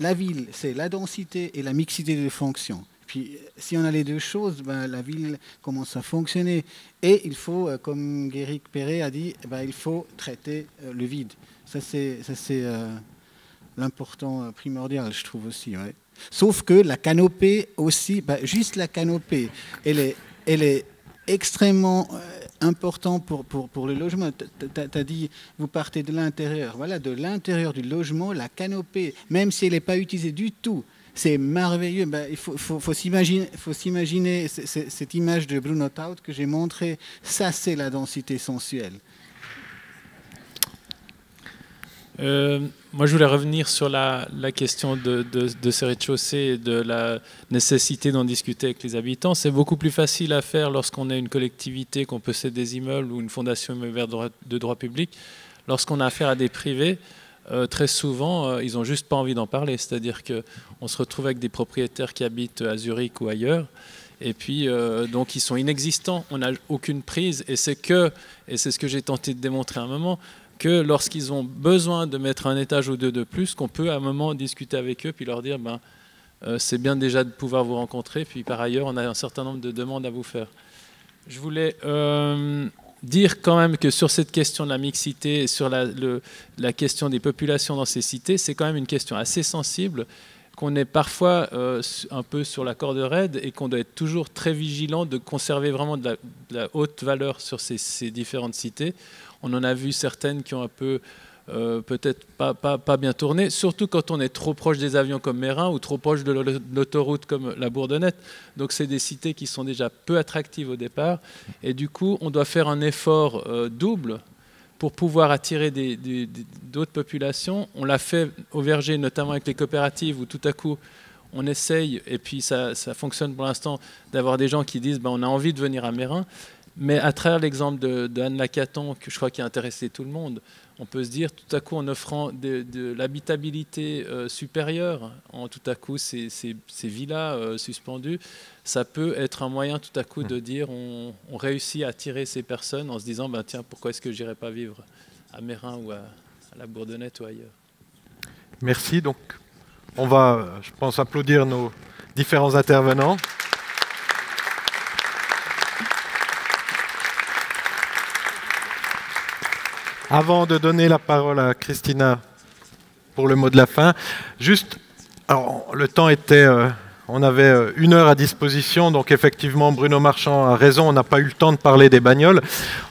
la ville, c'est la densité et la mixité de fonctions. Puis, si on a les deux choses, la ville commence à fonctionner. Et il faut, comme Guéric Perret a dit, il faut traiter le vide. Ça, c'est l'important primordial, je trouve aussi. Ouais. Sauf que la canopée aussi, juste la canopée, elle est extrêmement importante pour le logement. Tu as dit, vous partez de l'intérieur. Voilà, de l'intérieur du logement, la canopée, même si elle n'est pas utilisée du tout, c'est merveilleux. Il faut s'imaginer cette image de Bruno Taut que j'ai montrée. Ça, c'est la densité sensuelle. Moi, je voulais revenir sur la question de ces rez-de-chaussée et de la nécessité d'en discuter avec les habitants. C'est beaucoup plus facile à faire lorsqu'on est une collectivité, qu'on possède des immeubles ou une fondation immobilière de droit public. Lorsqu'on a affaire à des privés, très souvent, ils n'ont juste pas envie d'en parler. C'est-à-dire qu'on se retrouve avec des propriétaires qui habitent à Zurich ou ailleurs, et puis donc ils sont inexistants, on n'a aucune prise, et c'est ce que j'ai tenté de démontrer à un moment, que lorsqu'ils ont besoin de mettre un étage ou deux de plus, qu'on peut à un moment discuter avec eux, puis leur dire c'est bien déjà de pouvoir vous rencontrer, puis par ailleurs on a un certain nombre de demandes à vous faire. Je voulais dire quand même que sur cette question de la mixité et sur la question des populations dans ces cités, c'est quand même une question assez sensible, qu'on est parfois un peu sur la corde raide et qu'on doit être toujours très vigilant de conserver vraiment de la haute valeur sur ces différentes cités. On en a vu certaines qui ont un peu peut-être pas bien tourné, surtout quand on est trop proche des avions comme Mérin ou trop proche de l'autoroute comme la Bourdonnette. Donc c'est des cités qui sont déjà peu attractives au départ. Et du coup, on doit faire un effort double pour pouvoir attirer d'autres populations. On l'a fait au Verger, notamment avec les coopératives, où tout à coup, on essaye, et puis ça fonctionne pour l'instant, d'avoir des gens qui disent on a envie de venir à Mérin. Mais à travers l'exemple d'Anne Lacaton, que je crois qui a intéressé tout le monde, on peut se dire tout à coup en offrant de l'habitabilité supérieure, en tout à coup ces villas suspendues, ça peut être un moyen tout à coup de dire on réussit à attirer ces personnes en se disant tiens, pourquoi est-ce que j'irais pas vivre à Mérin ou à la Bourdonnette ou ailleurs. Merci. Donc on va, je pense, applaudir nos différents intervenants. Avant de donner la parole à Christina pour le mot de la fin, juste, alors, le temps était, on avait 1 heure à disposition, donc effectivement Bruno Marchand a raison, on n'a pas eu le temps de parler des bagnoles,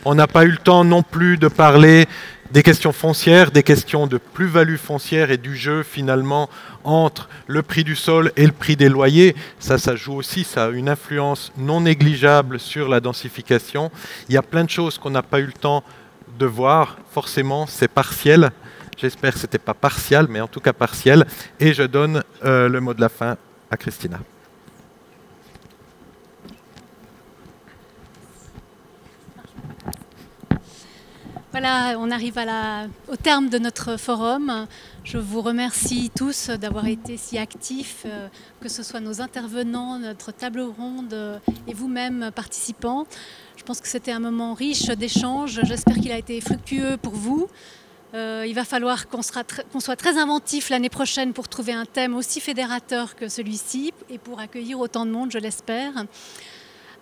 on n'a pas eu le temps non plus de parler des questions foncières, des questions de plus-value foncière et du jeu finalement entre le prix du sol et le prix des loyers. Ça joue aussi, ça a une influence non négligeable sur la densification. Il y a plein de choses qu'on n'a pas eu le temps de voir, forcément c'est partiel, j'espère que ce n'était pas partial, mais en tout cas partiel, et je donne le mot de la fin à Christina. Voilà, on arrive au terme de notre forum. Je vous remercie tous d'avoir été si actifs, que ce soit nos intervenants, notre table ronde et vous-même participants. Je pense que c'était un moment riche d'échanges. J'espère qu'il a été fructueux pour vous. Il va falloir qu'on soit très inventif l'année prochaine pour trouver un thème aussi fédérateur que celui-ci et pour accueillir autant de monde, je l'espère.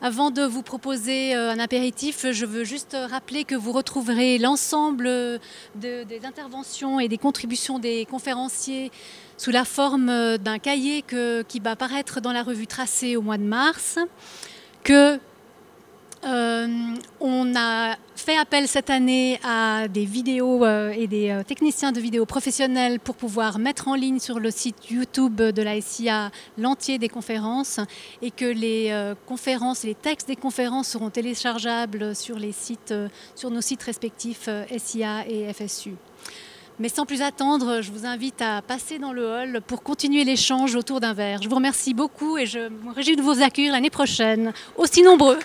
Avant de vous proposer un apéritif, je veux juste rappeler que vous retrouverez l'ensemble des interventions et des contributions des conférenciers sous la forme d'un cahier qui va apparaître dans la revue Tracé au mois de mars, on a fait appel cette année à des vidéos et des techniciens de vidéos professionnels pour pouvoir mettre en ligne sur le site YouTube de la SIA l'entier des conférences et que les conférences et les textes des conférences seront téléchargeables sur nos sites respectifs SIA et FSU. Mais sans plus attendre, je vous invite à passer dans le hall pour continuer l'échange autour d'un verre. Je vous remercie beaucoup et je me réjouis de vous accueillir l'année prochaine, aussi nombreux.